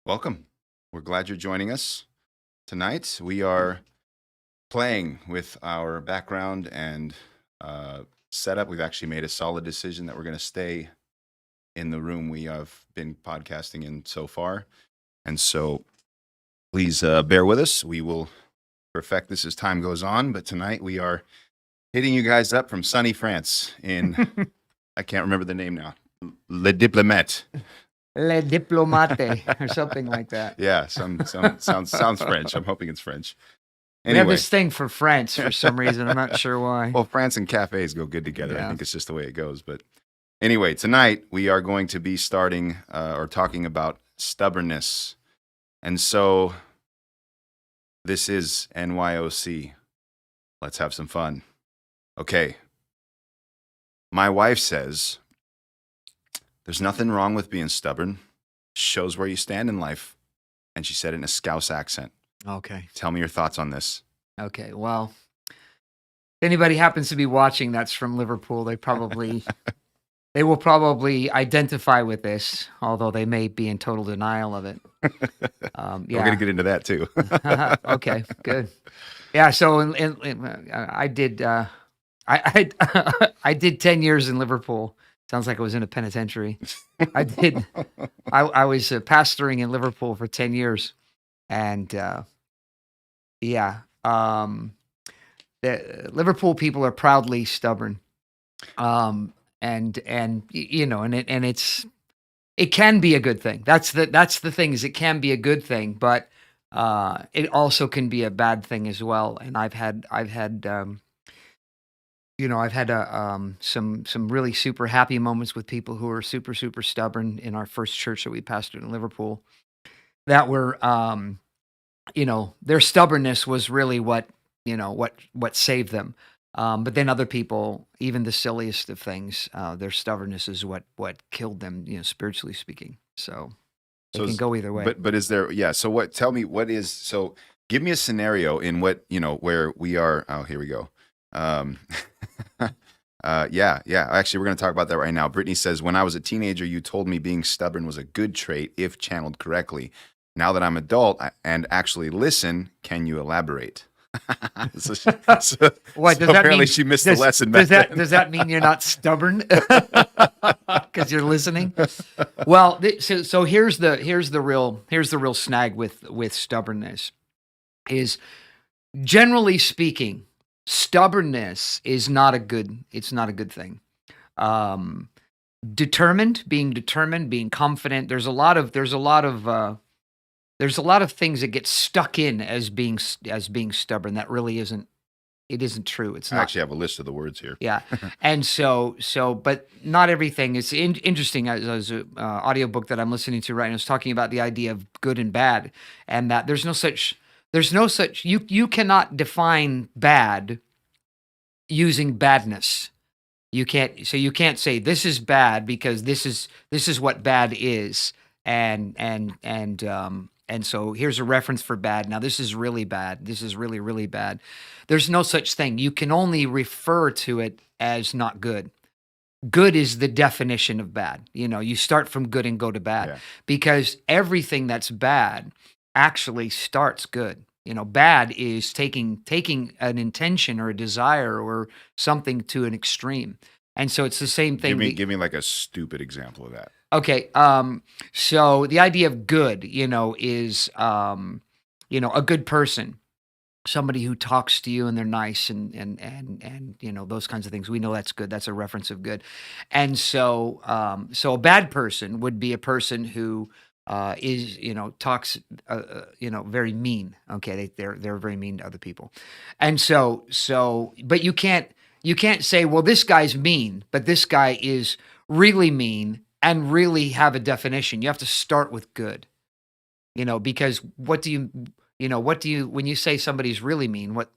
Welcome. We're glad you're joining us. Tonight, we are playing with our background and setup. We've actually made a solid decision that we're going to stay in the room we have been podcasting in so far. And so please bear with us. We will perfect this as time goes on. But tonight, we are hitting you guys up from sunny France in, I can't remember the name now, Le Diplomate. Le diplomate or something like that. Yeah, sounds French. I'm hoping it's French. We have Anyway, this thing for France for some reason. I'm not sure why. well, France and cafes go good together. I Yeah. think it's just the way it goes. But anyway, tonight we are going to be starting or talking about stubbornness. And so this is NYOC. Let's have some fun. Okay. My wife says there's nothing wrong with being stubborn. Shows where you stand in life. And she said it in a Scouse accent. Okay. Tell me your thoughts on this. Okay. Well, if anybody happens to be watching that's from Liverpool, they will probably identify with this, although they may be in total denial of it. We're going to get into that too. Okay, good. Yeah. So I did. I did 10 years in Liverpool. Sounds like I was in a penitentiary. I did. I was pastoring in Liverpool for 10 years, and yeah, the Liverpool people are proudly stubborn, and it can be a good thing. That's the thing is it can be a good thing, but it also can be a bad thing as well. And I've had some really super happy moments with people who are super super stubborn in our first church that we pastored in Liverpool. That were their stubbornness was really what saved them. But then other people, even the silliest of things, their stubbornness is what killed them, spiritually speaking. So it can go either way. But is there? Yeah. So what? Tell me what is. So give me a scenario in what where we are. Oh, here we go. Yeah. Actually, we're going to talk about that right now. Brittany says, when I was a teenager, you told me being stubborn was a good trait if channeled correctly. Now that I'm adult and actually listen, can you elaborate? What does that apparently mean? She missed the lesson. Does that mean you're not stubborn because you're listening? Well, so here's the real snag with stubbornness is, generally speaking, stubbornness is not a good thing. Being determined, being confident. There's a lot of things that get stuck in as being stubborn. That really isn't true. It's not. I actually have a list of the words here. Yeah. And but not everything. It's interesting. As an audiobook that I'm listening to right now is talking about the idea of good and bad, and that there's no such, you cannot define bad using badness. You can't say this is bad because this is what bad is. And so here's a reference for bad. Now this is really bad. This is really, really bad. There's no such thing. You can only refer to it as not good. Good is the definition of bad. You start from good and go to bad, because everything that's bad actually starts good. Bad is taking an intention or a desire or something to an extreme. And so it's the same thing. Give me like a stupid example of that. Okay. So the idea of good, is, a good person, somebody who talks to you and they're nice and those kinds of things. We know that's good. That's a reference of good. And so a bad person would be a person who is, talks, very mean. Okay. They're very mean to other people. And but you can't say, well, this guy's mean, but this guy is really mean, and really have a definition. You have to start with good, because when you say somebody's really mean, what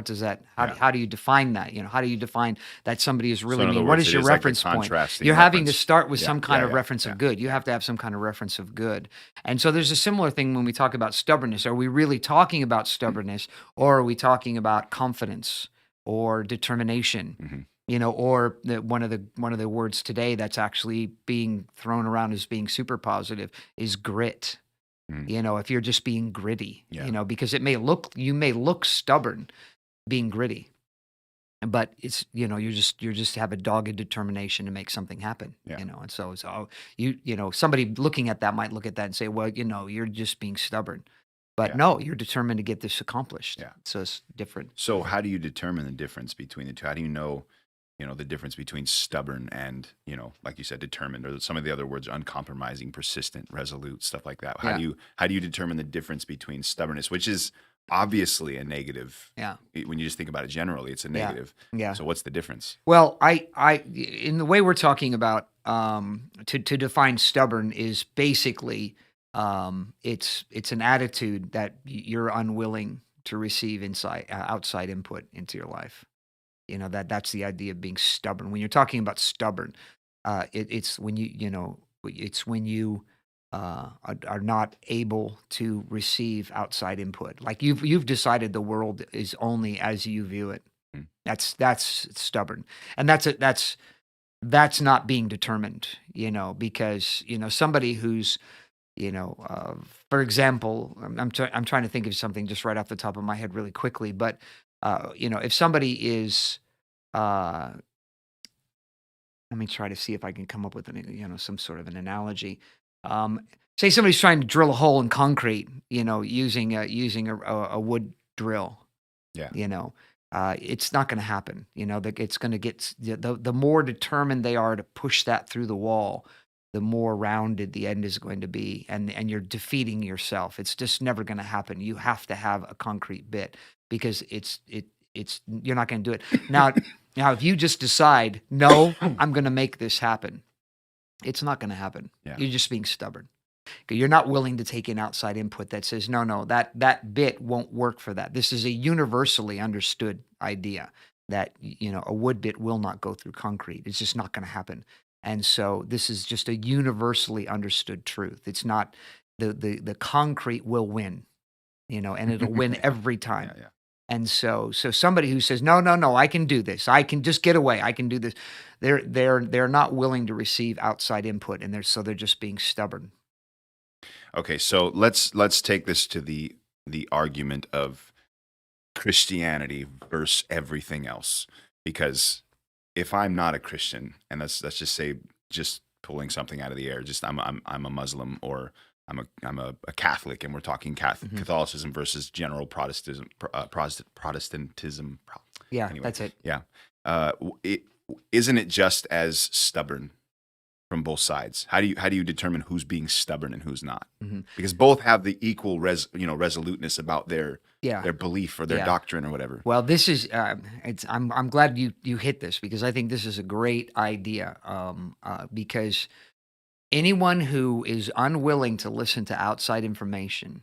does that, how do you define that? How do you define that somebody is really mean? What is your reference point? You're having to start with some kind of reference of good. You have to have some kind of reference of good. And so there's a similar thing when we talk about stubbornness. Are we really talking about stubbornness, or are we talking about confidence or determination? Mm-hmm. Or one of the words today that's actually being thrown around as being super positive is grit. Mm. if you're just being gritty, Yeah. because you may look stubborn being gritty, but it's, you're just have a dogged determination to make something happen, Yeah. and so somebody looking at that might look at that and say, well, you're just being stubborn. But Yeah. no, you're determined to get this accomplished. Yeah. So it's different. So how do you determine the difference between the two? How do you know, the difference between stubborn and, like you said, determined, or some of the other words, uncompromising, persistent, resolute, stuff like that? Yeah. How do you determine the difference between stubbornness, which is obviously a negative? Yeah. When you just think about it generally, it's a Yeah. negative. Yeah. So what's the difference? Well, in the way we're talking about, to define stubborn is basically, it's an attitude that you're unwilling to receive outside input into your life. That's the idea of being stubborn. When you're talking about stubborn, it's when it's when you are not able to receive outside input. Like you've decided the world is only as you view it. Mm. That's stubborn, and that's not being determined. Because somebody who's for example, I'm trying to think of something just right off the top of my head really quickly, but if somebody is, let me try to see if I can come up with some sort of an analogy. Say somebody's trying to drill a hole in concrete, using a wood drill. Yeah. It's not going to happen. That it's going to get the more determined they are to push that through the wall, the more rounded the end is going to be, and you're defeating yourself. It's just never going to happen. You have to have a concrete bit because it's you're not going to do it. Now, if you just decide, no, I'm going to make this happen, it's not going to happen. Yeah. You're just being stubborn. You're not willing to take in outside input that says, no, that bit won't work for that. This is a universally understood idea that, a wood bit will not go through concrete. It's just not going to happen. And so this is just a universally understood truth. It's not the concrete will win, and it'll win every time. Yeah. And so somebody who says, no, I can do this. I can just get away. I can do this. They're not willing to receive outside input, and they're just being stubborn. Okay, so let's take this to the argument of Christianity versus everything else. Because if I'm not a Christian, and let's just say, just pulling something out of the air, just I'm a Muslim, or I'm a Catholic, and we're talking Catholicism versus general Protestantism. Protestantism. Yeah, Anyway, that's it. Yeah, isn't it just as stubborn from both sides? How do you determine who's being stubborn and who's not? Mm-hmm. Because both have the equal resoluteness about their belief or their doctrine or whatever. Well, this is I'm glad you hit this, because I think this is a great idea. Because anyone who is unwilling to listen to outside information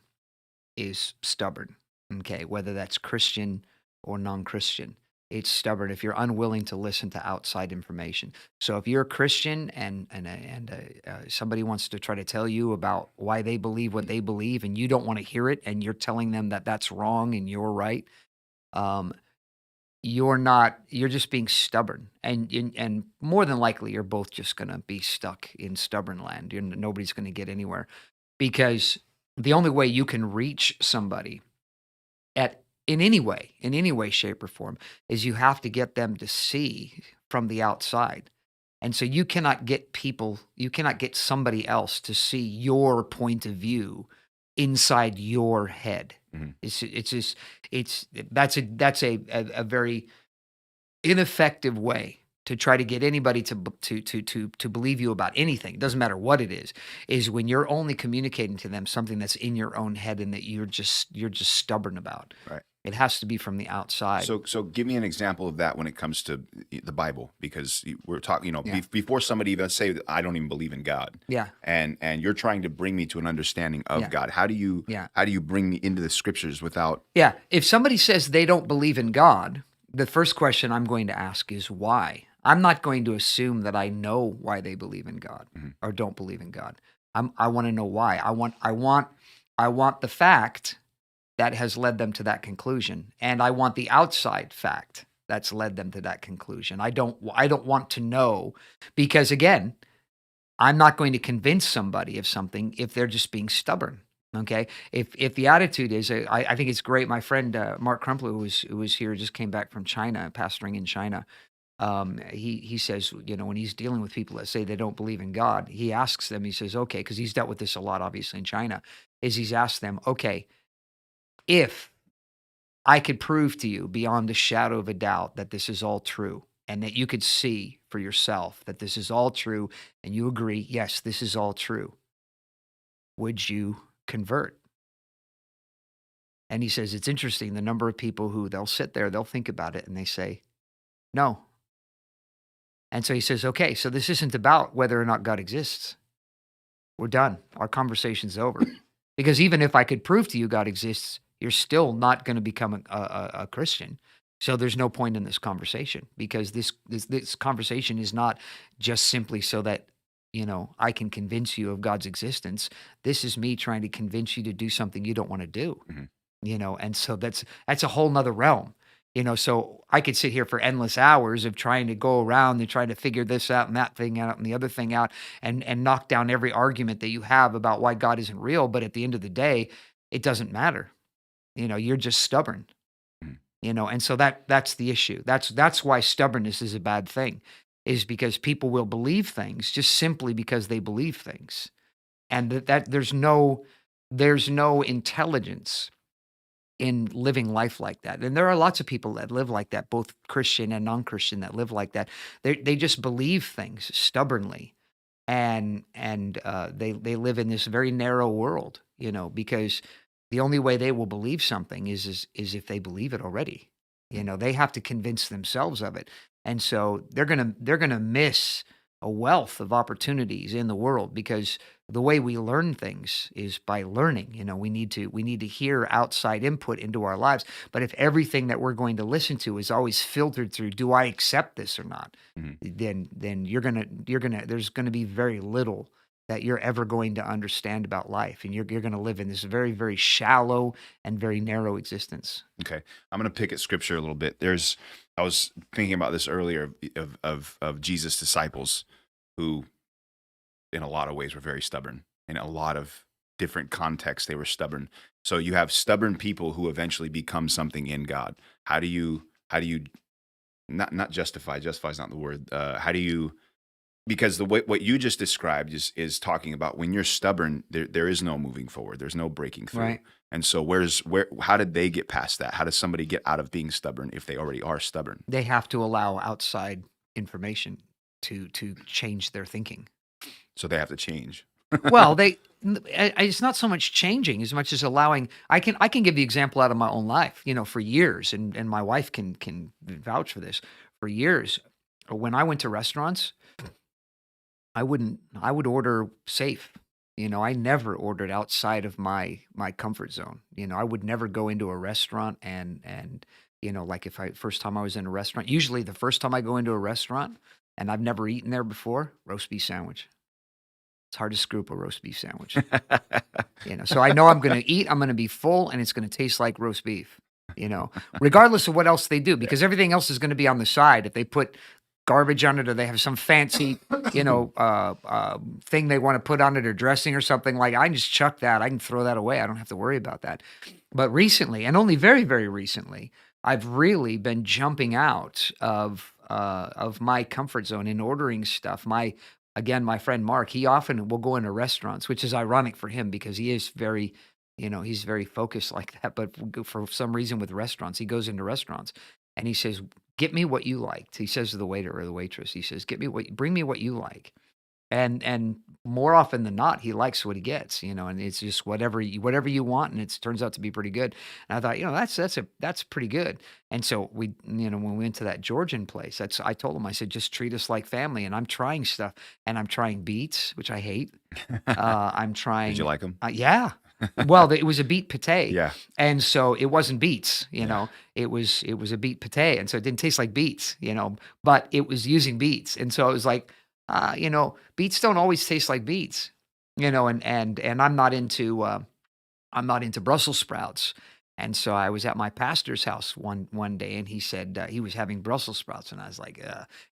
is stubborn. Okay, whether that's Christian or non-Christian. It's stubborn if you're unwilling to listen to outside information. So if you're a Christian and somebody wants to try to tell you about why they believe what they believe, and you don't want to hear it, and you're telling them that that's wrong and you're right, you're just being stubborn. And more than likely, you're both just going to be stuck in stubborn land. Nobody's going to get anywhere, because the only way you can reach somebody in any way, shape, or form, is you have to get them to see from the outside. And so you cannot get somebody else to see your point of view inside your head. Mm-hmm. That's a very ineffective way to try to get anybody to believe you about anything. It doesn't matter what it is when you're only communicating to them something that's in your own head and that you're just stubborn about. Right. It has to be from the outside. So give me an example of that when it comes to the Bible, because we're talking, before somebody even say that I don't even believe in God. Yeah. And you're trying to bring me to an understanding of God. How do you bring me into the scriptures without? Yeah. If somebody says they don't believe in God, the first question I'm going to ask is why. I'm not going to assume that I know why they believe in God or don't believe in God. I want to know why. I want the fact that has led them to that conclusion, and I want the outside fact that's led them to that conclusion. I don't want to know, because again, I'm not going to convince somebody of something if they're just being stubborn. Okay. If the attitude is, I think it's great. My friend Mark Crumpler, who was here, just came back from China, pastoring in China. He says, when he's dealing with people that say they don't believe in God, he asks them. He says, okay, because he's dealt with this a lot, obviously in China. He's asked them, okay, if I could prove to you beyond a shadow of a doubt that this is all true, and that you could see for yourself that this is all true, and you agree, yes, this is all true, would you convert? And he says, it's interesting the number of people who they'll sit there, they'll think about it, and they say, no. And so he says, okay, so this isn't about whether or not God exists. We're done. Our conversation's over. Because even if I could prove to you God exists, you're still not going to become a Christian. So there's no point in this conversation, because this conversation is not just simply so that I can convince you of God's existence. This is me trying to convince you to do something you don't want to do. Mhm. And so that's a whole nother realm. So I could sit here for endless hours of trying to go around and trying to figure this out and that thing out and the other thing out, and knock down every argument that you have about why God isn't real. But at the end of the day, it doesn't matter. You're just stubborn. Mhm. And so that's the issue. That's why stubbornness is a bad thing, is because people will believe things just simply because they believe things, and that there's no intelligence in living life like that. And there are lots of people that live like that, both Christian and non-Christian, that live like that. They just believe things stubbornly, and they live in this very narrow world, because the only way they will believe something is if they believe it already. They have to convince themselves of it, and so they're gonna miss a wealth of opportunities in the world, because the way we learn things is by learning. We need to hear outside input into our lives. But if everything that we're going to listen to is always filtered through, do I accept this or not? Mhm. Then there's gonna be very little that you're ever going to understand about life, and you're gonna live in this very, very shallow and very narrow existence. Okay, I'm going to pick at scripture a little bit. I was thinking about this earlier of Jesus' disciples, who, in a lot of ways, were very stubborn. In a lot of different contexts, they were stubborn. So you have stubborn people who eventually become something in God. How do you not justify? Justify is not the word. How do you? Because the way what you just described is talking about when you're stubborn, there is no moving forward. There's no breaking through. Right. And so how did they get past that? How does somebody get out of being stubborn if they already are stubborn? They have to allow outside information to change their thinking. So they have to change. Well, it's not so much changing as much as allowing. I can give the example out of my own life. For years, and my wife can vouch for this. For years, when I went to restaurants, I would order safe. I never ordered outside of my comfort zone. I would never go into a restaurant and like, if I first time I was in a restaurant, usually the first time I go into a restaurant and I've never eaten there before, roast beef sandwich. It's hard to screw up a roast beef sandwich. So I know I'm going to eat, I'm going to be full, and it's going to taste like roast beef, regardless of what else they do, because everything else is going to be on the side. If they put garbage on it, or they have some fancy, thing they want to put on it, or dressing or something, like, I can just chuck that. I can throw that away. I don't have to worry about that. But recently, and only very, very recently, I've really been jumping out of my comfort zone in ordering stuff. My friend Mark, he often will go into restaurants, which is ironic for him, because he is very, he's very focused like that. But for some reason with restaurants, he goes into restaurants and he says, "Get me what you liked." He says to the waiter or the waitress, he says, bring me what you like." And more often than not, he likes what he gets, and it's just whatever you want, and it turns out to be pretty good. And I thought, that's pretty good. And so when we went to that Georgian place, I told him, I said, just treat us like family. And I'm trying stuff, and I'm trying beets, which I hate. I'm Did you trying, like them? yeah. Well, it was a beet pate, Yeah. and so it wasn't beets. Yeah. It was a beet pate, and so it didn't taste like beets. But it was using beets, and so it was like, beets don't always taste like beets. And I'm not into Brussels sprouts. And so I was at my pastor's house one day, and he said he was having Brussels sprouts, and I was like,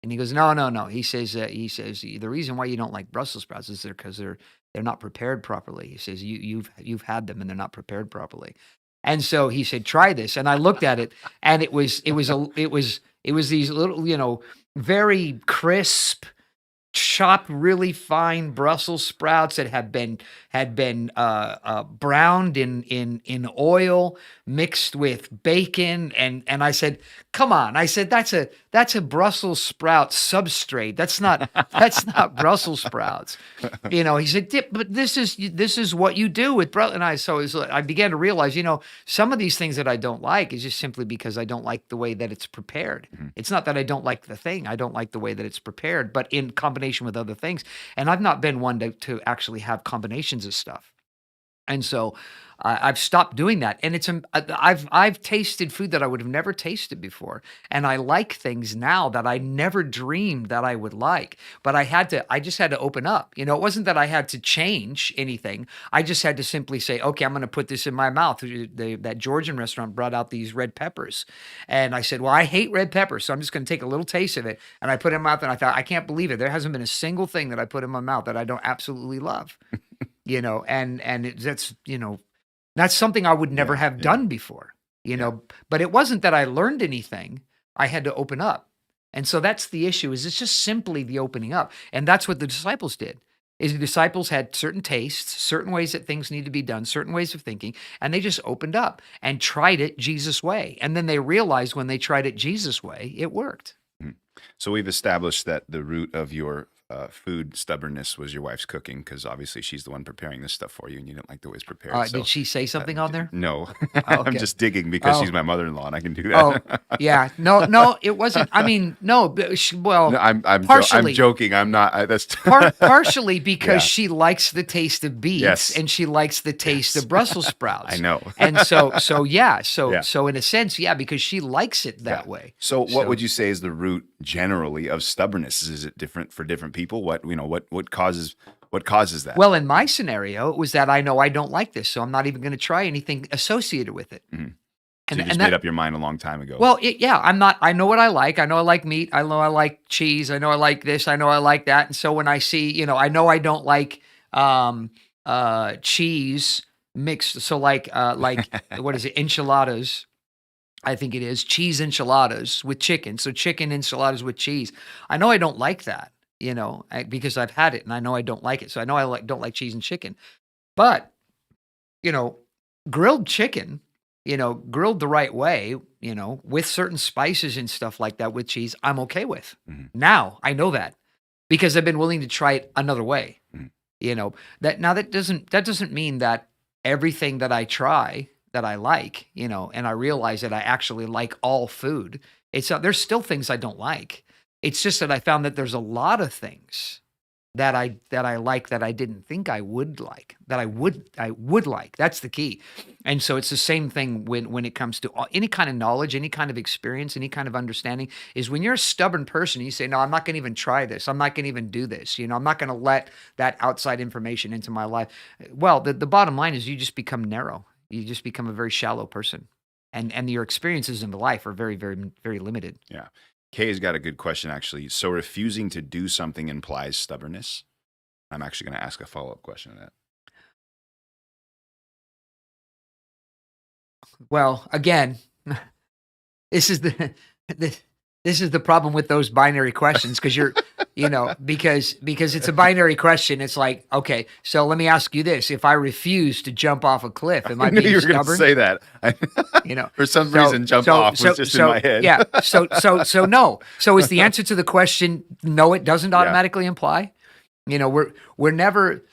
and he goes, no, no, no. He says the reason why you don't like Brussels sprouts is because they're not prepared properly. He says, you've had them and they're not prepared properly. And so he said, try this. And I looked at it, and it was these little, very crisp, chopped really fine Brussels sprouts that had been browned in oil, mixed with bacon, and I said, "Come on!" I said, "That's a Brussels sprout substrate. That's not Brussels sprouts." He said, "But this is what you do with and I began to realize, some of these things that I don't like is just simply because I don't like the way that it's prepared. Mhm. It's not that I don't like the thing; I don't like the way that it's prepared, but in combination with other things. And I've not been one to actually have combinations of stuff. And so I've stopped doing that. And I've tasted food that I would have never tasted before. And I like things now that I never dreamed that I would like. But I just had to open up. It wasn't that I had to change anything. I just had to simply say, okay, I'm going to put this in my mouth. That Georgian restaurant brought out these red peppers. And I said, well, I hate red peppers, so I'm just going to take a little taste of it. And I put it in my mouth, and I thought, I can't believe it. There hasn't been a single thing that I put in my mouth that I don't absolutely love. That's something I would never have done before, but it wasn't that I learned anything. I had to open up. And so that's the issue, is it's just simply the opening up. And that's what the disciples did. Is the disciples had certain tastes, certain ways that things need to be done, certain ways of thinking, and they just opened up and tried it Jesus' way. And then they realized when they tried it Jesus' way, it worked. Mhm. So we've established that the root of your food stubbornness was your wife's cooking, because obviously she's the one preparing this stuff for you, and you didn't like the way it's prepared. So Did she say something on there? no, Oh, I'm okay. just digging because she's Oh. my mother-in-law, and I can do Oh, that. yeah. No, it wasn't. I mean, no, but No, I'm partially. joking. I'm not. That's Partially because Yeah. she likes the taste of beets, Yes. and she likes the taste Yes. of Brussels sprouts. I know. And so Yeah. in a sense, yeah, because she likes it that Yeah. way. So what So- would you say is the root generally of stubbornness? Is it different for different people? What causes that? Well, in my scenario, it was that I know I don't like this, so I'm not even going to try anything associated with it. Mhm. So And you just that- made up your mind a long time ago. Well, I know what I like. I know I like meat. I know I like cheese. I know I like this. I know I like that. And so when I see, I know I don't like cheese mixed. So like what is it? Enchiladas. I think it is cheese enchiladas with chicken. So chicken enchiladas with cheese. I know I don't like that, because I've had it and I know I don't like it. So I know I don't like cheese and chicken. But, grilled chicken, grilled the right way, with certain spices and stuff like that with cheese, I'm okay with. Mhm. Now I know that because I've been willing to try it another way. Mhm. That doesn't mean that everything that I try that I like, and I realize that I actually like all food. There's still things I don't like. It's just that I found that there's a lot of things that I like that I didn't think I would like, that I would like. That's the key. And so it's the same thing when it comes to any kind of knowledge, any kind of experience, any kind of understanding, is when you're a stubborn person, you say, no, I'm not going to even try this. I'm not going to even do this. I'm not going to let that outside information into my life. Well, the bottom line is you just become narrow. You just become a very shallow person. And your experiences in life are very, very, very limited. Yeah. Kay's got a good question, actually. So refusing to do something implies stubbornness? I'm actually going to ask a follow-up question to that. Well, again, this is this is the problem with those binary questions, because you're, because it's a binary question. It's like, okay, so let me ask you this: if I refuse to jump off a cliff, am I knew being you were going to stubborn? say that. For some reason, jump off was just in my head. Yeah. So no. So is the answer to the question no? It doesn't automatically imply. We're never.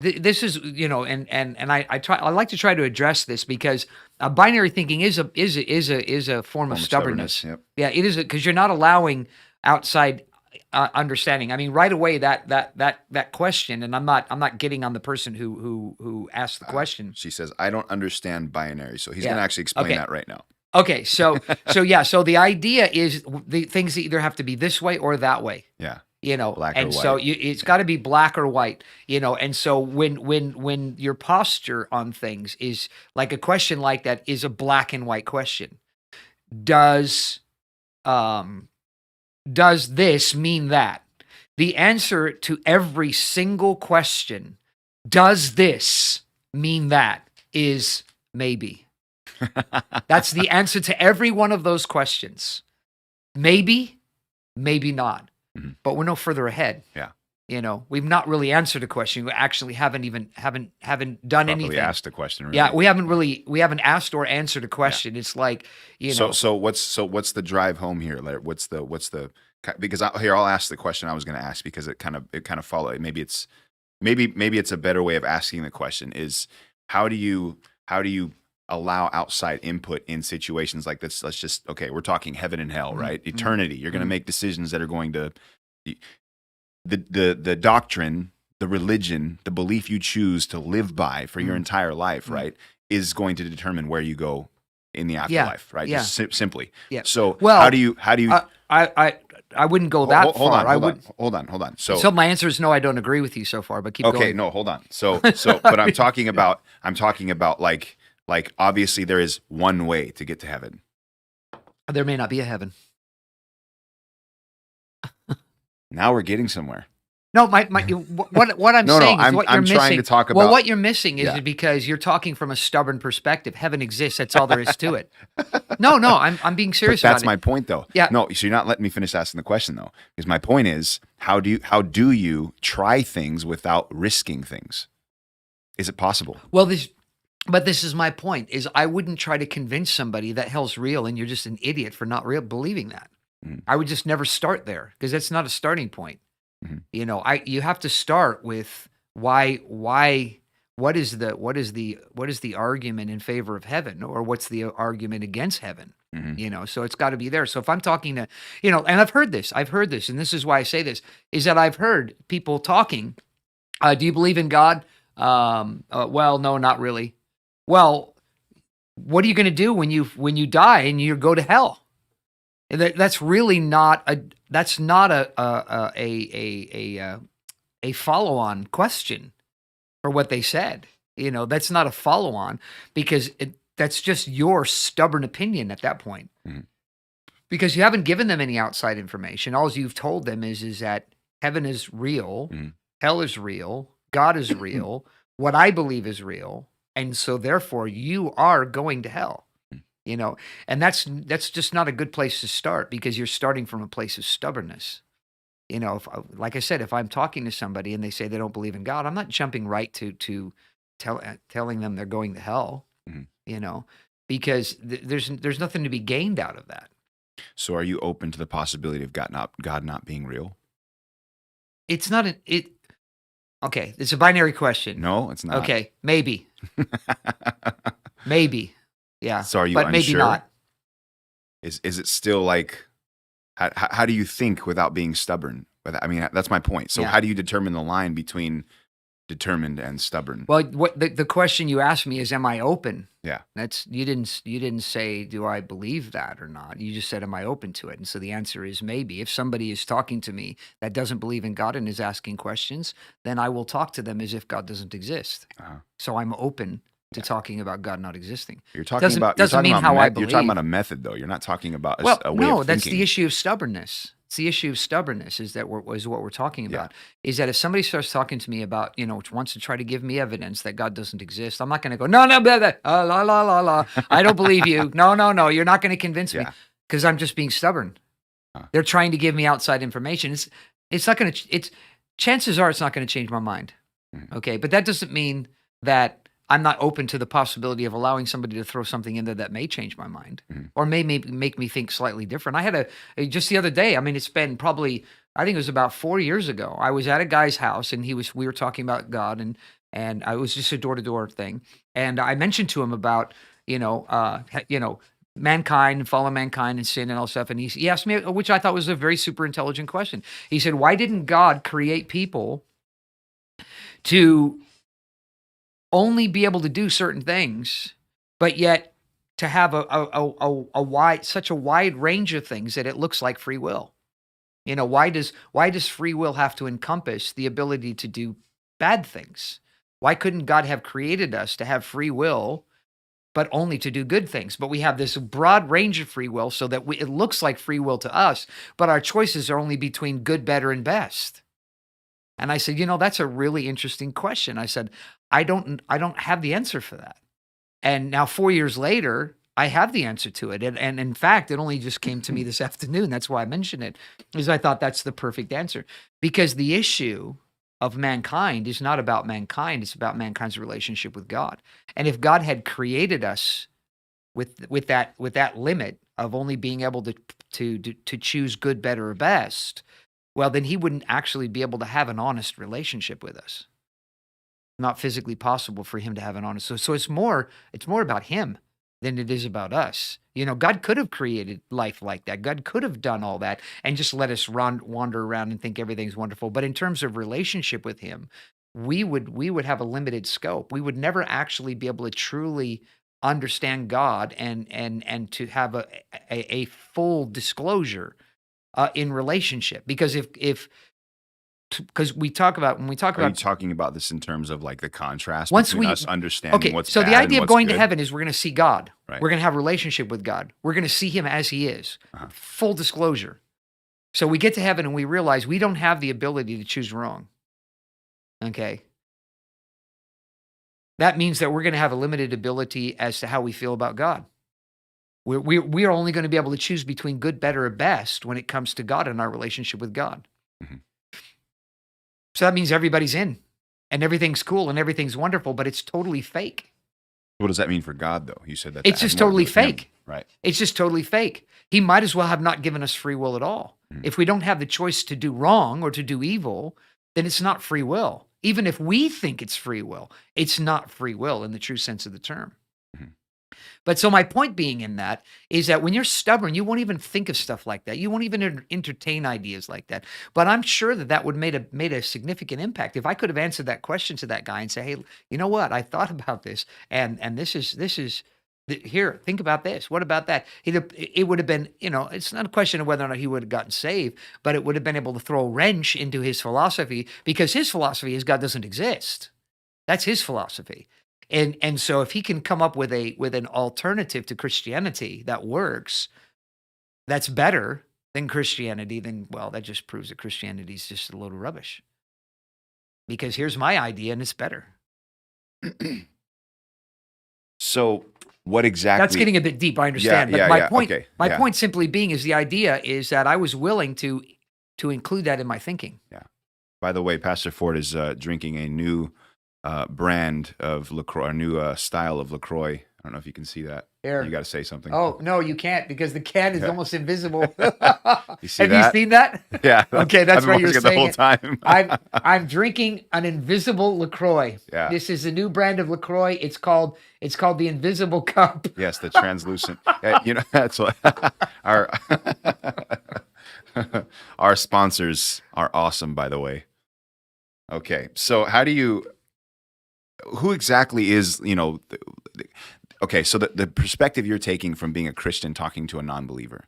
This is, and I like to try to address this, because binary thinking is a form of stubbornness. Yep. Yeah, it is, because you're not allowing outside understanding. I mean, right away that question, and I'm not getting on the person who asked the question. She says, I don't understand binary. So he's Yeah. going to actually explain Okay. that right now. Okay, so the idea is the things either have to be this way or that way. Yeah. Black or and so white. it's got to be black or white, and so when your posture on things is like a question like that is a black and white question. Does this mean that? The answer to every single question Does this mean that? Is maybe. That's the answer to every one of those questions. Maybe, maybe not. Mhm. But we're no further ahead. Yeah. We've not really answered a question. We actually haven't done Not anything. really asked the question. Really. Yeah, we haven't asked or answered a question. It's like, So what's the drive home here, Larry? What's the because I'll ask the question I was going to ask because it kind of follow. Maybe it's a better way of asking the question is how do you allow outside input in situations like this? Let's just we're talking heaven and hell, right? Eternity. You're going to make decisions that are going to the doctrine, the religion, the belief you choose to live by for your entire life, right, is going to determine where you go in the afterlife, right? Yeah. Just simply. Yeah. So Well, how do you I wouldn't go that far. Hold on. So my answer is no, I don't agree with you so far, but keep going. Okay, no, hold on. So but I'm talking about like obviously there is one way to get to heaven. There may not be a heaven. Now we're getting somewhere. No, what I'm saying is what you're I'm missing. trying to talk Well, about- what you're missing is because you're talking from a stubborn perspective. Heaven exists. That's all there is to it. No, I'm being serious But about that's it. my point, though. Yeah. No, so you're not letting me finish asking the question, though. Because my point is, how do you try things without risking things? Is it possible? Well, this is my point. Is I wouldn't try to convince somebody that hell's real and you're just an idiot for not believing that. I would just never start there because that's not a starting point. You have to start with why what is the argument in favor of heaven, or what's the argument against heaven? So it's got to be there. So if I'm talking to, and I've heard this, and this is why I say this, is that I've heard people talking, do you believe in God? Well, no, not really. Well, what are you going to do when you die and you go to hell? And that's really not a follow-on question for what they said. That's not a follow-on because that's just your stubborn opinion at that point. Because you haven't given them any outside information. All you've told them is that heaven is real, hell is real, God is real, what I believe is real, and so therefore you are going to hell. And that's just not a good place to start because you're starting from a place of stubbornness. Like I said, if I'm talking to somebody and they say they don't believe in God, I'm not jumping right to telling them they're going to hell. Because there's nothing to be gained out of that. So are you open to the possibility of God not being real? It's not okay, it's a binary question. No, it's not. Okay, maybe. Maybe. Yeah. So are you but unsure? Maybe not. Is it still like how do you think without being stubborn? I mean, that's my point. So how do you determine the line between determined and stubborn? Well, what the question you asked me is, am I open? Yeah. That's you didn't say, do I believe that or not? You just said, am I open to it? And so the answer is maybe. If somebody is talking to me that doesn't believe in God and is asking questions, then I will talk to them as if God doesn't exist. So I'm open to talking about God not existing. You're talking about how I believe. You're talking about a method, though. You're not talking about a way of thinking. That's the issue of stubbornness. It's the issue of stubbornness is what we're talking about. Is that if somebody starts talking to me about, wants to try to give me evidence that God doesn't exist, I'm not going to go, no, blah, blah, la, la, la, la. I don't believe you. No, you're not going to convince me because I'm just being stubborn. They're trying to give me outside information. It's not going to, chances are it's not going to change my mind. Okay. But that doesn't mean that I'm not open to the possibility of allowing somebody to throw something in there that may change my mind or may make me think slightly different. I had just the other day, I mean, it's been probably, I think it was about 4 years ago. I was at a guy's house and we were talking about God and it was just a door-to-door thing. And I mentioned to him about, mankind and fallen mankind and sin and all stuff. And he asked me, which I thought was a very super intelligent question. He said, why didn't God create people to only be able to do certain things, but yet to have such a wide range of things that it looks like free will? Why does free will have to encompass the ability to do bad things? Why couldn't God have created us to have free will, but only to do good things? But we have this broad range of free will so that it looks like free will to us, but our choices are only between good, better, and best. And I said, that's a really interesting question. I said, I don't have the answer for that. And now 4 years later, I have the answer to it. And in fact, it only just came to me this afternoon. That's why I mentioned it, is I thought that's the perfect answer. Because the issue of mankind is not about mankind, it's about mankind's relationship with God. And if God had created us with that limit of only being able to choose good, better, or best, well, then he wouldn't actually be able to have an honest relationship with us. Not physically possible for him to have an honest. So it's more about him than it is about us. God could have created life like that. God could have done all that and just let us wander around and think everything's wonderful. But in terms of relationship with him, we would have a limited scope. We would never actually be able to truly understand God and to have a full disclosure in relationship. Because because when we talk Are you about talking about this in terms of like the contrast once between we us understanding okay, what's so the bad and idea of what's going to good? heaven is we're going to see God. Right. We're going to have a relationship with God. We're going to see him as he is. Uh-huh. Full disclosure. So we get to heaven and we realize we don't have the ability to choose wrong. Okay. That means that we're going to have a limited ability as to how we feel about God. We are only going to be able to choose between good, better, or best when it comes to God and our relationship with God. Mhm. So that means everybody's in and everything's cool and everything's wonderful, but it's totally fake. What does that mean for God, though? You said that It's that has just more to do totally with him. fake. Right. It's just totally fake. He might as well have not given us free will at all. Mhm. If we don't have the choice to do wrong or to do evil, then it's not free will. Even if we think it's free will, it's not free will in the true sense of the term. Mhm. But so my point being in that is that when you're stubborn, you won't even think of stuff like that. You won't even entertain ideas like that. But I'm sure that would made a significant impact. If I could have answered that question to that guy and say, hey, you know what? I thought about this and this is here, think about this. What about that? It would have been, it's not a question of whether or not he would have gotten saved, but it would have been able to throw a wrench into his philosophy, because his philosophy is God doesn't exist. That's his philosophy. And so if he can come up with an alternative to Christianity that works, that's better than Christianity, then, well, that just proves that Christianity is just a load of rubbish. Because here's my idea and it's better. So what exactly? That's getting a bit deep, I understand. But my point, okay, my point simply being is the idea is that I was willing to include that in my thinking. Yeah. By the way, Pastor Ford is drinking a new brand of Lacroix, a new style of Lacroix. I don't know if you can see that. Here. You got to say something. Oh, no, you can't, because the can is almost invisible. You see Have that? you seen that? Yeah. Okay, that's I've why been you're watching it saying the whole time. I'm drinking an invisible Lacroix. Yeah. This is a new brand of Lacroix. It's called the Invisible Cup. Yes, the translucent. That's what our our sponsors are awesome, by the way. Okay, so who exactly is, okay, so the perspective you're taking from being a Christian talking to a non-believer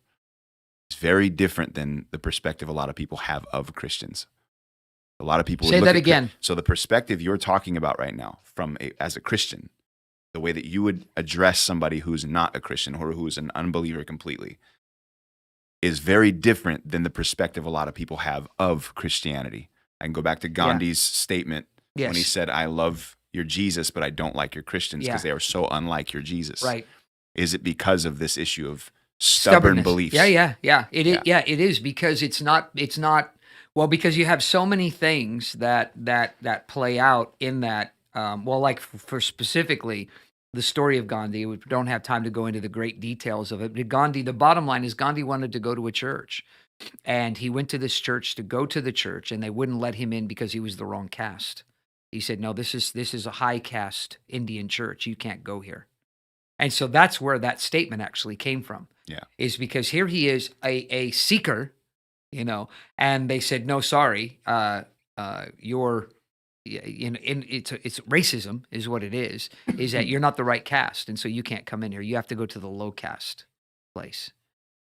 is very different than the perspective a lot of people have of Christians. A lot of people would Say look that at again. So the perspective you're talking about right now as a Christian, the way that you would address somebody who's not a Christian or who's an unbeliever completely, is very different than the perspective a lot of people have of Christianity. I can go back to Gandhi's statement when he said, I love your Jesus, but I don't like your Christians because they are so unlike your Jesus. Right. Is it because of this issue of stubborn beliefs? Yeah. It is because it's not well, because you have so many things that play out in that. Like for specifically the story of Gandhi, we don't have time to go into the great details of it. But Gandhi, the bottom line is Gandhi wanted to go to a church, and he went to this church to go to the church, and they wouldn't let him in because he was the wrong caste. He said, "No, this is a high caste Indian church. You can't go here." And so that's where that statement actually came from. Yeah. Is because here he is, a seeker, and they said, "No, sorry, you're." It's racism is what it is that you're not the right caste, and so you can't come in here. You have to go to the low caste place,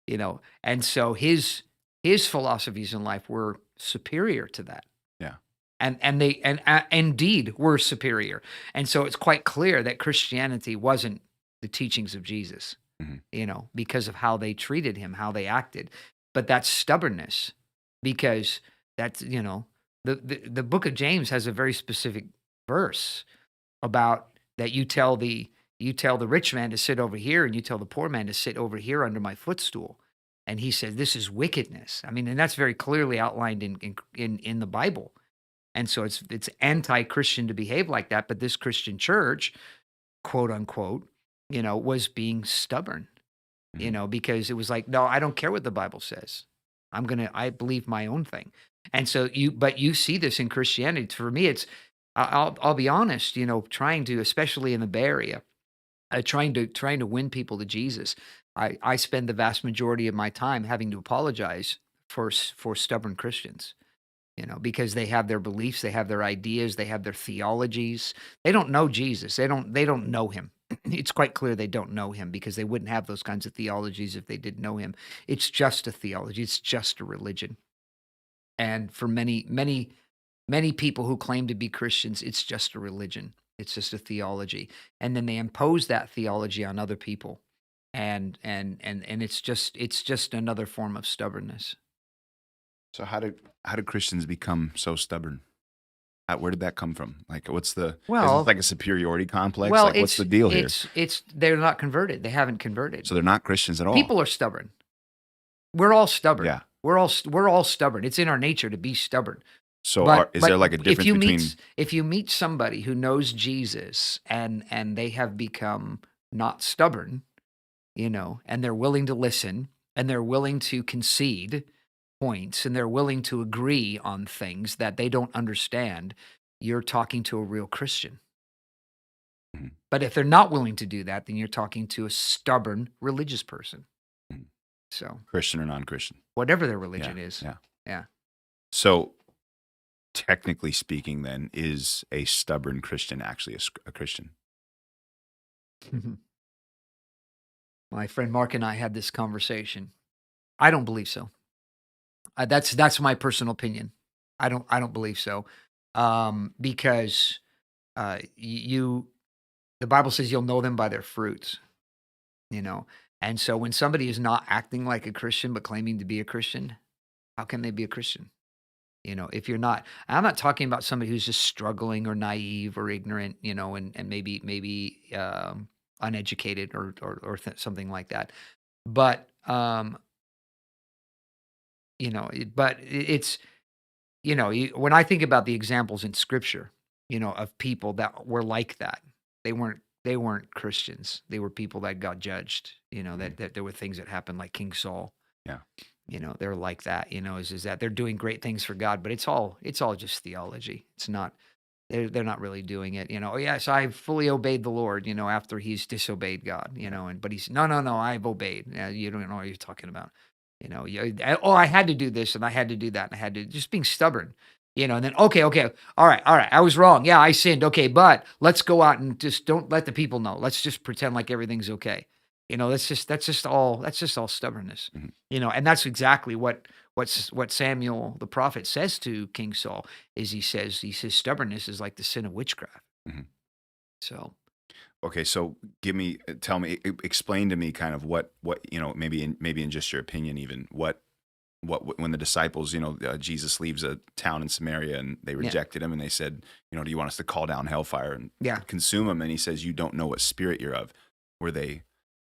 and so his philosophies in life were superior to that. Yeah. And they indeed were superior. And so it's quite clear that Christianity wasn't the teachings of Jesus, because of how they treated him, how they acted. But that's stubbornness, because that's, the book of James has a very specific verse about that you tell the rich man to sit over here and you tell the poor man to sit over here under my footstool. And he said, this is wickedness. I mean, and that's very clearly outlined in the Bible. And so it's anti-Christian to behave like that. But this Christian church, quote unquote, was being stubborn, Mhm. because it was like, no, I don't care what the Bible says. I believe my own thing. And so but you see this in Christianity. For me, I'll be honest, trying to, especially in the Bay Area, trying to win people to Jesus. I spend the vast majority of my time having to apologize for stubborn Christians, because they have their beliefs, they have their ideas, they have their theologies. They don't know Jesus. They don't know him. It's quite clear they don't know him because they wouldn't have those kinds of theologies if they did know him. It's just a theology. It's just a religion. And for many people who claim to be Christians, it's just a religion. It's just a theology. And then they impose that theology on other people. And it's just another form of stubbornness. So how do Christians become so stubborn? Where did that come from? Like, is this Well, like a superiority complex? well, Like, what's the deal here? it's they're not converted. They haven't converted. So they're not Christians at all. People are stubborn. We're all stubborn. Yeah. We're all stubborn. It's in our nature to be stubborn. So But is there but like a if difference you between? meet somebody who knows Jesus and they have become not stubborn, and they're willing to listen and they're willing to concede points and they're willing to agree on things that they don't understand, you're talking to a real Christian. Mhm, But if they're not willing to do that, then you're talking to a stubborn religious person. mhm. So, Christian or non-Christian? whatever their Yeah, religion is. yeah. Yeah. So technically speaking, then, is a stubborn Christian actually a Christian? My friend Mark and I had this conversation. I don't believe so. That's my personal opinion. I don't believe so. Because you the Bible says you'll know them by their fruits, you know. And so when somebody is not acting like a Christian but claiming to be a Christian, how can they be a Christian? If you're not, I'm not talking about somebody who's just struggling or naive or ignorant, and maybe uneducated or something like that. But it's when I think about the examples in Scripture, of people that were like that, they weren't Christians. They were people that got judged. Mhm. That there were things that happened, like King Saul. Yeah. They're like that. Is that they're doing great things for God, but it's all just theology. It's not. They're not really doing it. Oh yes, I fully obeyed the Lord. After he's disobeyed God. But he's no. I've obeyed. You don't know what you're talking about. Oh, I had to do this and I had to do that and I had to just being stubborn. And then okay, all right, I was wrong. Yeah, I sinned. Okay, but let's go out and just don't let the people know. Let's just pretend like everything's okay. That's just all stubbornness. Mhm, And that's exactly what Samuel the prophet says to King Saul is he says stubbornness is like the sin of witchcraft. mhm. So Okay, so tell me, explain to me kind of what maybe in just your opinion, even when the disciples, Jesus leaves a town in Samaria and they yeah, rejected him and they said, do you want us to call down hellfire and yeah. consume him? And he says, you don't know what spirit you're of. Were they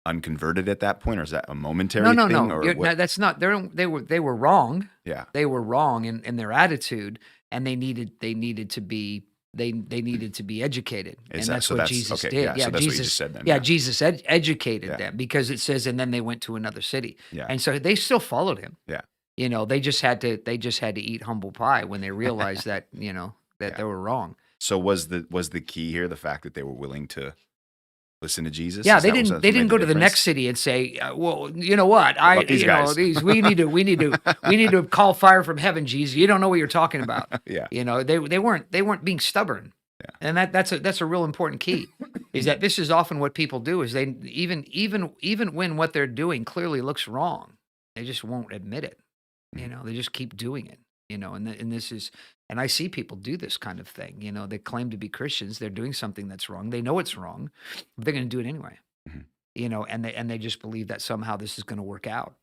unconverted at that point, or is that a No, momentary no, thing, no. or what? No, that's not. They were wrong. Yeah. They were wrong in their attitude, and they needed to be educated, Is and that that's so? what That's Jesus okay. did. Yeah. Yeah, So that's what you Jesus. just said then. Yeah, Yeah. Jesus educated Yeah. them because it says, and then they went to another city, Yeah. and so they still followed him. Yeah. They just had to eat humble pie when they realized that that Yeah. they were wrong. So was the key here the fact that they were willing to listen to Jesus? Yeah, Is they that was didn't that they what made didn't the go to the next difference? city and say, "Well, you know what? What about these guys? These we need to call fire from heaven, Jesus. You don't know what you're talking about." Yeah. They weren't being stubborn. Yeah. And that's a real important key. Is that this is often what people do is they even when what they're doing clearly looks wrong, they just won't admit it. Mhm. They just keep doing it. And this is and I see people do this kind of thing. They claim to be Christians, they're doing something that's wrong. They know it's wrong, but they're going to do it anyway. Mhm. And they just believe that somehow this is going to work out.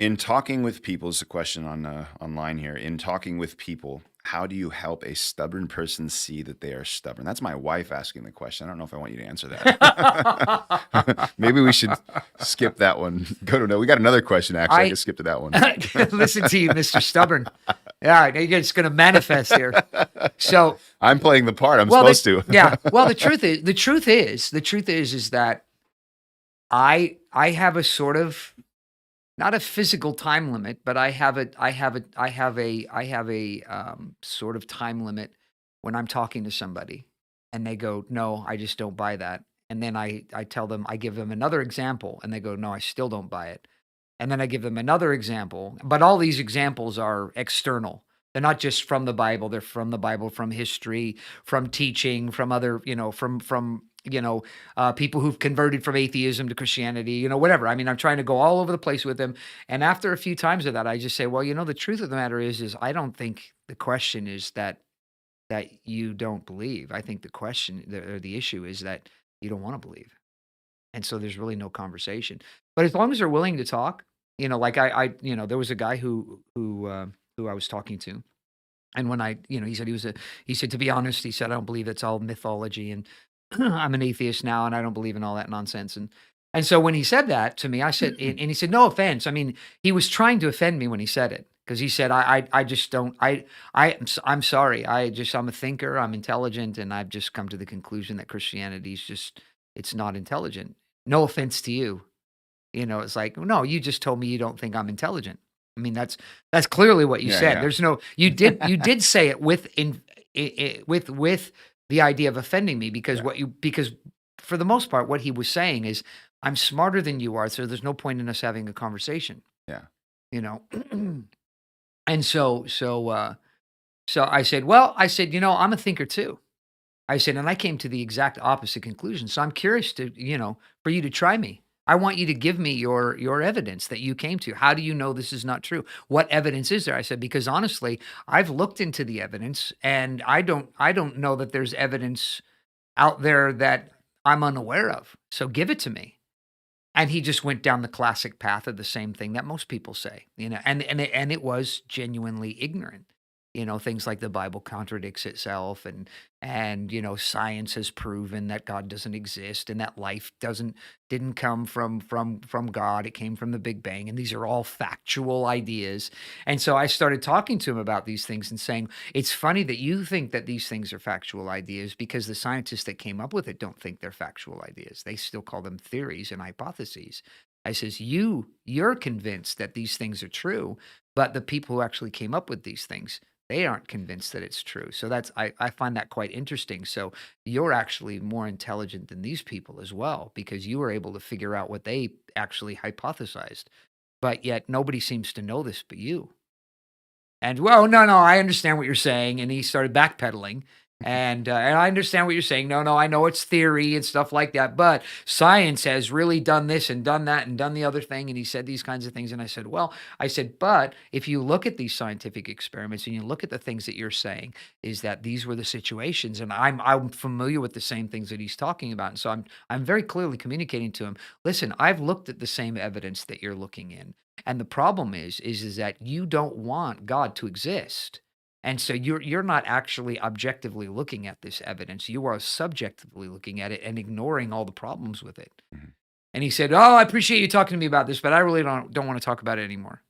In talking with people, is a question on online here. In talking with people, how do you help a stubborn person see that they are stubborn? That's my wife asking the question. I don't know if I want you to answer that. Maybe we should skip that one. Go to no. We got another question. Actually, I I can skip to that one. listen to you, Mr. Stubborn. Yeah, it's going to manifest here. So I'm playing the part. I'm well, supposed to. yeah. Well, the truth is that I have a sort of, not a physical time limit, but I have a sort of time limit when I'm talking to somebody and they go, "No, I just don't buy that." And then I tell them, I give them another example and they go, "No, I still don't buy it." And then I give them another example, but all these examples are external. They're not just from the Bible, they're from the Bible, from history, from teaching, from other, people who've converted from atheism to Christianity, whatever. I mean, I'm trying to go all over the place with them. And after a few times of that, I just say, well, the truth of the matter is I don't think the question is that you don't believe. I think the question or the issue is that you don't want to believe. And so there's really no conversation. But as long as they're willing to talk, like there was a guy who I was talking to, and when he said, to be honest, he said, I don't believe it's all mythology, and I'm an atheist now, and I don't believe in all that nonsense. And so when he said that to me, I said, and he said, no offense. I mean, he was trying to offend me when he said it. Because he said, I just don't, I'm sorry. I'm a thinker, I'm intelligent, and I've just come to the conclusion that Christianity is it's not intelligent. No offense to you. It's like, no, you just told me you don't think I'm intelligent. I mean, that's clearly what you Yeah, said. yeah. There's no, you did say it with the idea of offending me because Yeah. because for the most part, what he was saying is, I'm smarter than you are, so there's no point in us having a conversation, Yeah. you know? And so I said, well, I'm a thinker too. I said, and I came to the exact opposite conclusion. So I'm curious for you to try me. I want you to give me your evidence that you came to. How do you know this is not true? What evidence is there? I said, because honestly, I've looked into the evidence and I don't know that there's evidence out there that I'm unaware of. So give it to me. And he just went down the classic path of the same thing that most people say, and it was genuinely ignorant. Things like the Bible contradicts itself, and science has proven that God doesn't exist and that life didn't come from God. It came from the Big Bang, and these are all factual ideas. And so I started talking to him about these things and saying, it's funny that you think that these things are factual ideas because the scientists that came up with it don't think they're factual ideas. They still call them theories and hypotheses. I says, you're convinced that these things are true, but the people who actually came up with these things, they aren't convinced that it's true. So I find that quite interesting. So you're actually more intelligent than these people as well, because you were able to figure out what they actually hypothesized. But yet nobody seems to know this but you. And, "Well, no, I understand what you're saying," and he started backpedaling, and I understand what you're saying. No, I know it's theory and stuff like that, but science has really done this and done that and done the other thing," and he said these kinds of things, and I said, "Well," I said, "but if you look at these scientific experiments and you look at the things that you're saying, is that these were the situations, and I'm familiar with the same things that he's talking about, and so I'm very clearly communicating to him, listen, I've looked at the same evidence that you're looking in, and the problem is that you don't want God to exist. And so you're not actually objectively looking at this evidence. You are subjectively looking at it and ignoring all the problems with it." Mhm. And he said, "Oh, I appreciate you talking to me about this, but I really don't want to talk about it anymore."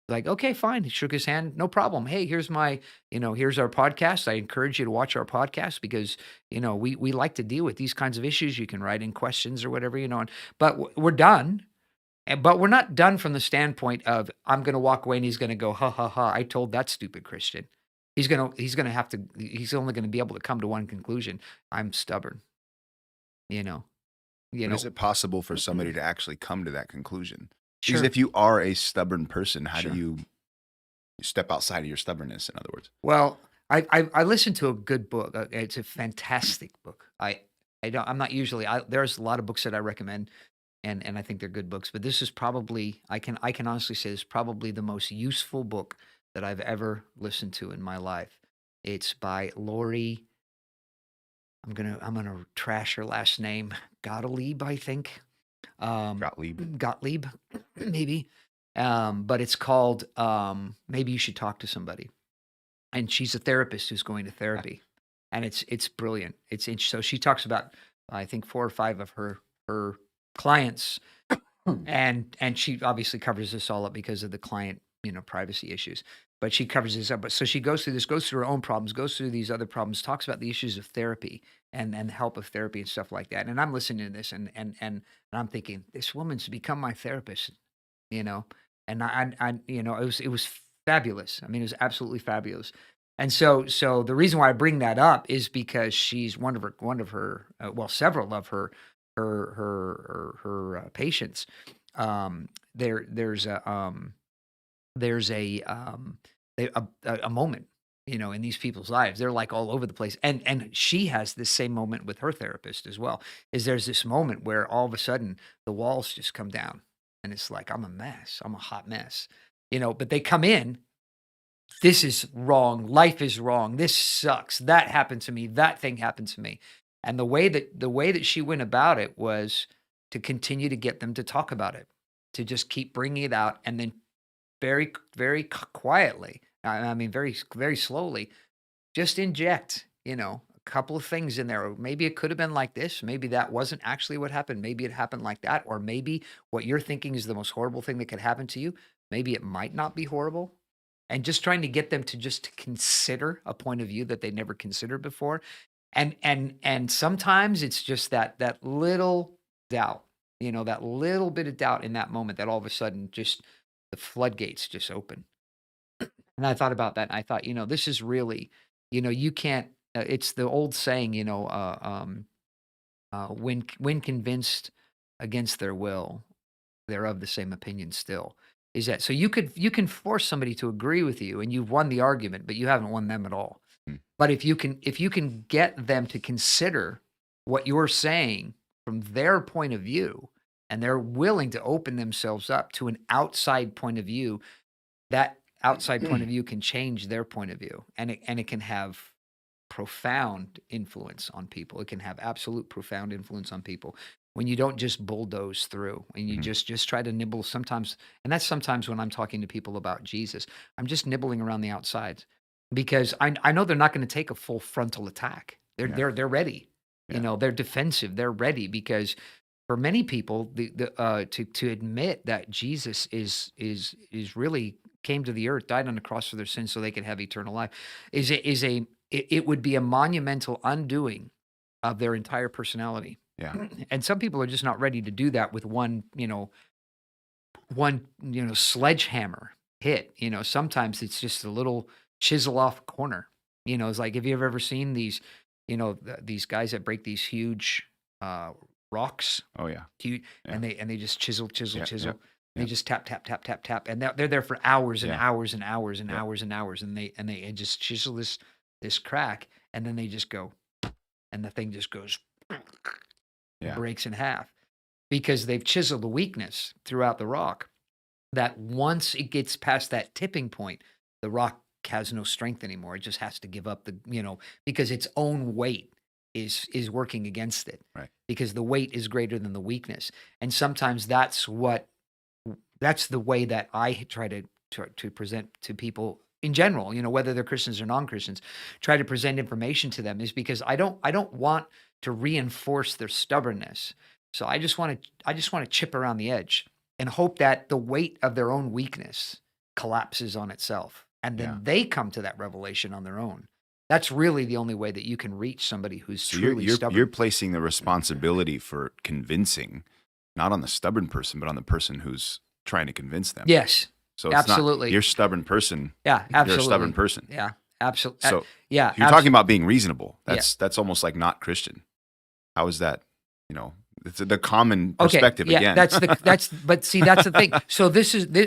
Like, okay, fine. He shook his hand, no problem. Hey, here's our podcast. I encourage you to watch our podcast because we like to deal with these kinds of issues. You can write in questions or whatever, but we're done. But we're not done from the standpoint of I'm gonna walk away and he's gonna go, "Ha, ha, ha, I told that stupid Christian." He's only gonna be able to come to one conclusion. I'm stubborn, you know you But is know it possible for somebody to actually come to that conclusion? Because Sure, if you are a stubborn person, how do sure. you step outside of your stubbornness, in other words? Well, I listened to a good book. It's a fantastic book. I'm not usually there's a lot of books that I recommend, and I think they're good books, but this is probably I can honestly say this is probably the most useful book that I've ever listened to in my life. It's by Lori. I'm gonna trash her last name. Gottlieb, I think. Um, Gottlieb. Gottlieb, maybe. but it's called Maybe You Should Talk to Somebody. And she's a therapist who's going to therapy, and it's brilliant. So she talks about, I think, 4 or 5 of her clients, and she obviously covers this all up because of the client, privacy issues. But she covers this up. But so she goes through her own problems, goes through these other problems, talks about the issues of therapy and the help of therapy and stuff like that. And I'm listening to this, and I'm thinking, this woman's become my therapist, you know, and it was fabulous. I mean, it was absolutely fabulous. And so the reason why I bring that up is because she's one of her several of her patients. There's a moment, in these people's lives. They're like all over the place, and she has this same moment with her therapist as well. Is there's this moment where all of a sudden the walls just come down, and it's like, I'm a mess. I'm a hot mess, But they come in. This is wrong. Life is wrong. This sucks. That happened to me. That thing happened to me. And the way that she went about it was to continue to get them to talk about it, to just keep bringing it out, and then very, very quietly, I mean, very, very slowly, just inject, a couple of things in there. Maybe it could have been like this. Maybe that wasn't actually what happened. Maybe it happened like that. Or maybe what you're thinking is the most horrible thing that could happen to you. Maybe it might not be horrible. And just trying to get them to just consider a point of view that they never considered before. And sometimes it's just that little doubt, that little bit of doubt in that moment that all of a sudden just the floodgates just open. And I thought about that, and I thought, this is really, you can't. It's the old saying, when convinced against their will, they're of the same opinion still. Is that so? You can force somebody to agree with you, and you've won the argument, but you haven't won them at all. Mm. But if you can get them to consider what you're saying from their point of view, and they're willing to open themselves up to an outside point of view, that outside point of view can change their point of view, and it can have profound influence on people. It can have absolute profound influence on people when you don't just bulldoze through and you Mhm. just try to nibble sometimes. And that's sometimes when I'm talking to people about Jesus, I'm just nibbling around the outsides because I know they're not going to take a full frontal attack. They're Yeah. they're ready. Yeah. They're defensive. They're ready because for many people, to admit that Jesus is really came to the earth, died on the cross for their sins, so they could have eternal life, it would be a monumental undoing of their entire personality. Yeah. And some people are just not ready to do that with one sledgehammer hit. Sometimes it's just a little chisel off corner. It's like, have you ever seen these, these guys that break these huge rocks, Oh yeah. huge, Yeah. and they just chisel, Yeah. chisel. Yeah. They Yeah. just tap, tap, tap, tap, tap, and they're there for hours and Yeah. hours and hours and Yeah. hours and hours, and they just chisel this crack, and then they just go, and the thing just goes, Yeah. breaks in half because they've chiseled the weakness throughout the rock. That once it gets past that tipping point, the rock has no strength anymore. It just has to give up because its own weight is working against it. Right. Because the weight is greater than the weakness. And sometimes that's the way that I try to present to people in general, whether they're Christians or non-Christians, try to present information to them is because I don't want to reinforce their stubbornness. So I just want to chip around the edge and hope that the weight of their own weakness collapses on itself. And then Yeah. they come to that revelation on their own. That's really the only way that you can reach somebody who's So truly you're stubborn. you're placing the responsibility for convincing, not on the stubborn person, but on the person who's trying to convince them. Yes. So it's Absolutely. not you're a stubborn person. Yeah, You're a absolutely. stubborn person. Yeah, absolutely. So Yeah, if you're talking about being reasonable, Yeah. that's almost like not Christian. How is that? It's the common Okay, perspective yeah, again. but see, that's the thing. So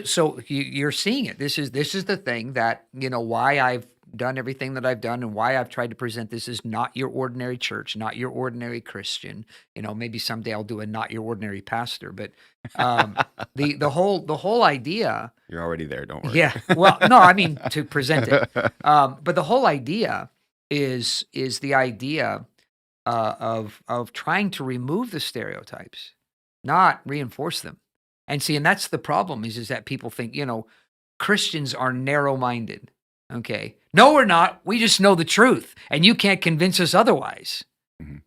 so you're seeing it. This is the thing that, why I've done everything that I've done and why I've tried to present this is not your ordinary church, not your ordinary Christian. Maybe someday I'll do a not your ordinary pastor, but the whole idea. You're already there. Don't worry. Yeah. Well, no, I mean to present it. But the whole idea is the idea of trying to remove the stereotypes, not reinforce them. And see, and that's the problem is that people think, Christians are narrow-minded. Okay. No, we're not. We just know the truth, and you can't convince us otherwise. Mhm.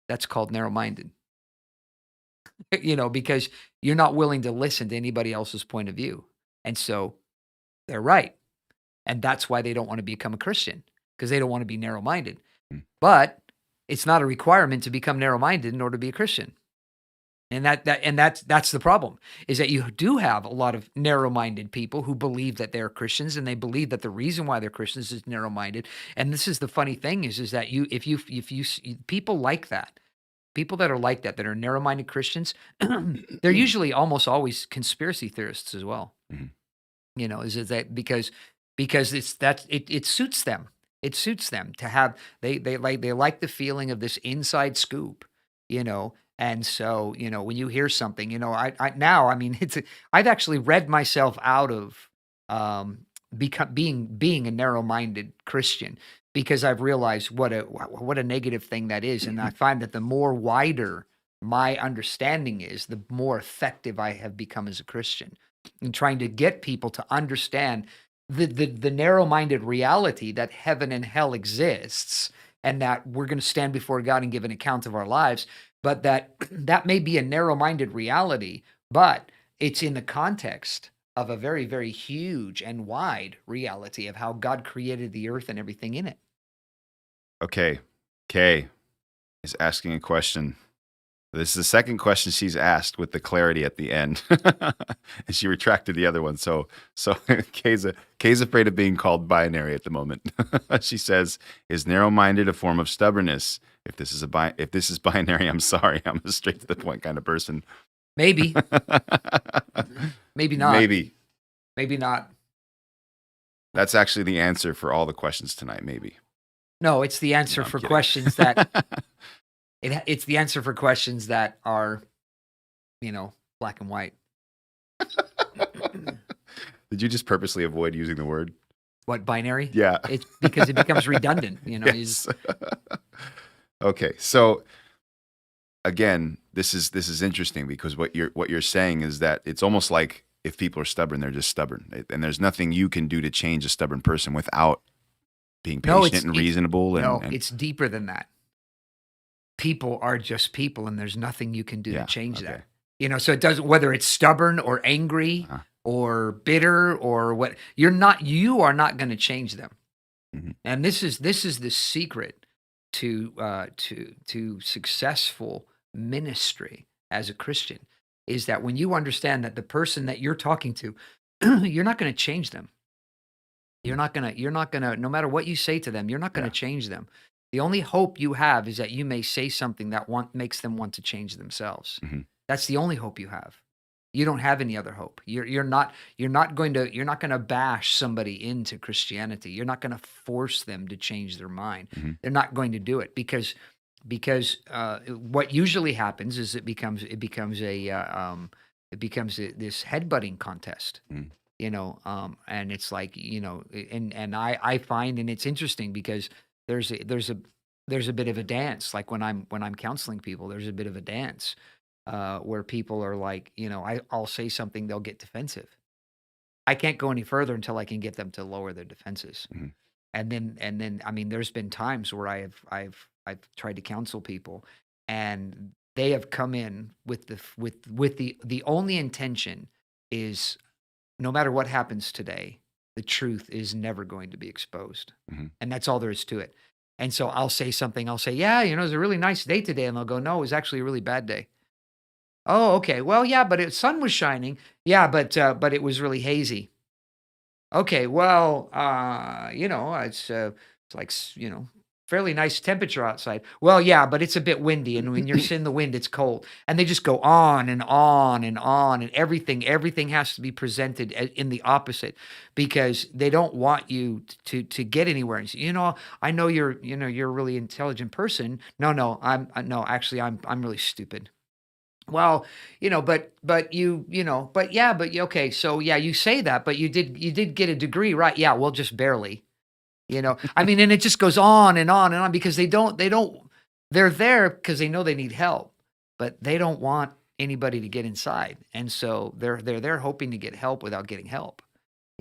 That's called narrow-minded. Because you're not willing to listen to anybody else's point of view. And so they're right. And that's why they don't want to become a Christian, because they don't want to be narrow-minded. Mm. But it's not a requirement to become narrow-minded in order to be a Christian. And that's the problem, is that you do have a lot of narrow-minded people who believe that they're Christians, and they believe that the reason why they're Christians is narrow-minded. And this is the funny thing is that people like that, people that are like that are narrow-minded Christians, they're usually almost always conspiracy theorists as well. Mhm. Is that because it suits them. It suits them to have they like the feeling of this inside scoop, you know. And so, when you hear something, I mean, I've actually read myself out of being a narrow-minded Christian, because I've realized what a negative thing that is. And I find that the more wider my understanding is, the more effective I have become as a Christian in trying to get people to understand the narrow-minded reality that heaven and hell exists, and that we're going to stand before God and give an account of our lives. But that may be a narrow-minded reality, but it's in the context of a very, very huge and wide reality of how God created the earth and everything in it. Okay. Kay is asking a question. This is the second question she's asked with the clarity at the end. And she retracted the other one. So Kay's afraid of being called binary at the moment. She says, "Is narrow-minded a form of stubbornness? If this is binary, I'm sorry. I'm a straight to the point kind of person." Maybe, maybe not. Maybe not. That's actually the answer for all the questions tonight. Maybe. No, it's the answer No, I'm for kidding. questions that it's the answer for questions that are, black and white. Did you just purposely avoid using the word? What, binary? Yeah. It's because it becomes redundant, Yes. Okay. So again, this is interesting, because what you're saying is that it's almost like if people are stubborn, they're just stubborn, and there's nothing you can do to change a stubborn person without being No, patient and reasonable. No, And it's deeper than that. People are just people, and there's nothing you can do to change okay. that. So it doesn't, whether it's stubborn or angry Uh-huh. or bitter or what, you are not going to change them. Mhm. And this is the secret to successful ministry as a Christian, is that when you understand that the person that you're talking to, you're not going to change them. You're not gonna, no matter what you say to them, you're not gonna Yeah. change them. The only hope you have is that you may say something that makes them want to change themselves. Mhm. That's the only hope you have. You don't have any other hope. You're not gonna bash somebody into Christianity. You're not gonna force them to change their mind. Mhm. They're not going to do it, because what usually happens is it becomes this headbutting contest. Mm. And it's like, and I find, and it's interesting because there's a bit of a dance. Like when I'm counseling people, there's a bit of a dance where people are like, I'll say something, they'll get defensive. I can't go any further until I can get them to lower their defenses. Mhm. And then, I mean, there's been times where I've tried to counsel people, and they have come in with the only intention is, no matter what happens today, the truth is never going to be exposed. Mhm. And that's all there is to it. And so I'll say something, I'll say, yeah, it was a really nice day today. And they'll go, no, it was actually a really bad day. Oh, okay. Well, yeah, but the sun was shining. Yeah, but it was really hazy. Okay, well, it's like, fairly nice temperature outside. Well, yeah, but it's a bit windy, and when you're in the wind, it's cold. And they just go on and on and on, and everything has to be presented in the opposite, because they don't want you to get anywhere. And say, I know you're a really intelligent person. No, actually, I'm really stupid. Well, okay. So yeah, you say that, but you did get a degree, right? Yeah, well, just barely. I mean, and it just goes on and on and on, because they're there because they know they need help, but they don't want anybody to get inside. And so they're there hoping to get help without getting help,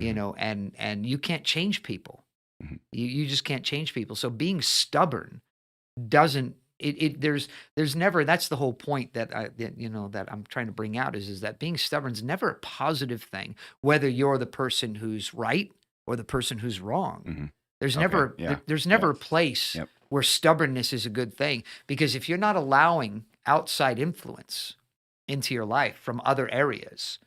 Mhm. and you can't change people. Mhm. You just can't change people. So being stubborn doesn't it there's never that's the whole point that I'm trying to bring out is that being stubborn is never a positive thing, whether you're the person who's right or the person who's wrong. Mhm. There's Okay. never Yeah. there's Yep. never a place Yep. where stubbornness is a good thing, because if you're not allowing outside influence into your life from other areas,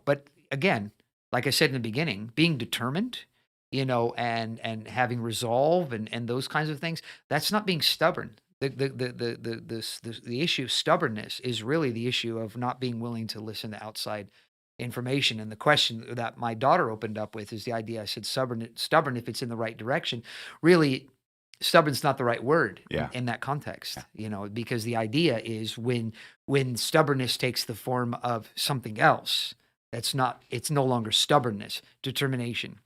but again, like I said in the beginning, being determined, and having resolve and those kinds of things, that's not being stubborn. The issue of stubbornness is really the issue of not being willing to listen to outside information. And the question that my daughter opened up with is the idea. I said stubborn if it's in the right direction. Really, stubborn's not the right word Yeah. in that context, because the idea is when stubbornness takes the form of something else, it's no longer stubbornness. Determination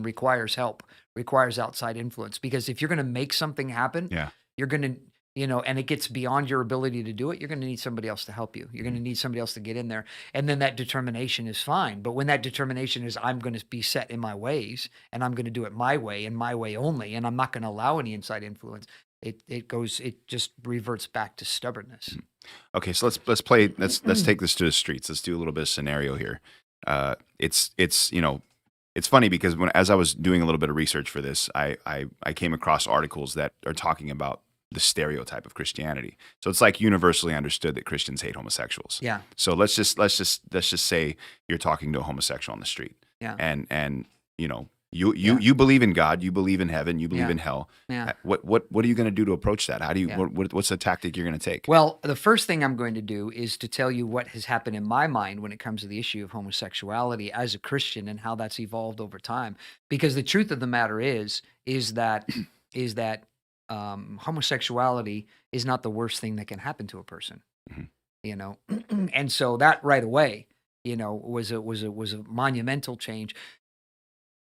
requires help, requires outside influence, because if you're going to make something happen, Yeah. you're going to, and it gets beyond your ability to do it, you're going to need somebody else to help you. You're going Mhm. to need somebody else to get in there. And then that determination is fine. But when that determination is, I'm going to be set in my ways and I'm going to do it my way and my way only, and I'm not going to allow any inside influence, it just reverts back to stubbornness. Mhm. Okay, so let's take this to the streets. Let's do a little bit of scenario here. It's funny because as I was doing a little bit of research for this, I came across articles that are talking about the stereotype of Christianity. So it's like universally understood that Christians hate homosexuals. Yeah. So let's just say you're talking to a homosexual on the street, Yeah. and you Yeah. you believe in God, you believe in heaven, you believe Yeah. in hell. Yeah. What are you going to do to approach that? How do you Yeah. what's the tactic you're going to take? Well, the first thing I'm going to do is to tell you what has happened in my mind when it comes to the issue of homosexuality as a Christian and how that's evolved over time. Because the truth of the matter is that is that homosexuality is not the worst thing that can happen to a person. Mhm. You know, and so that right away, was a monumental change,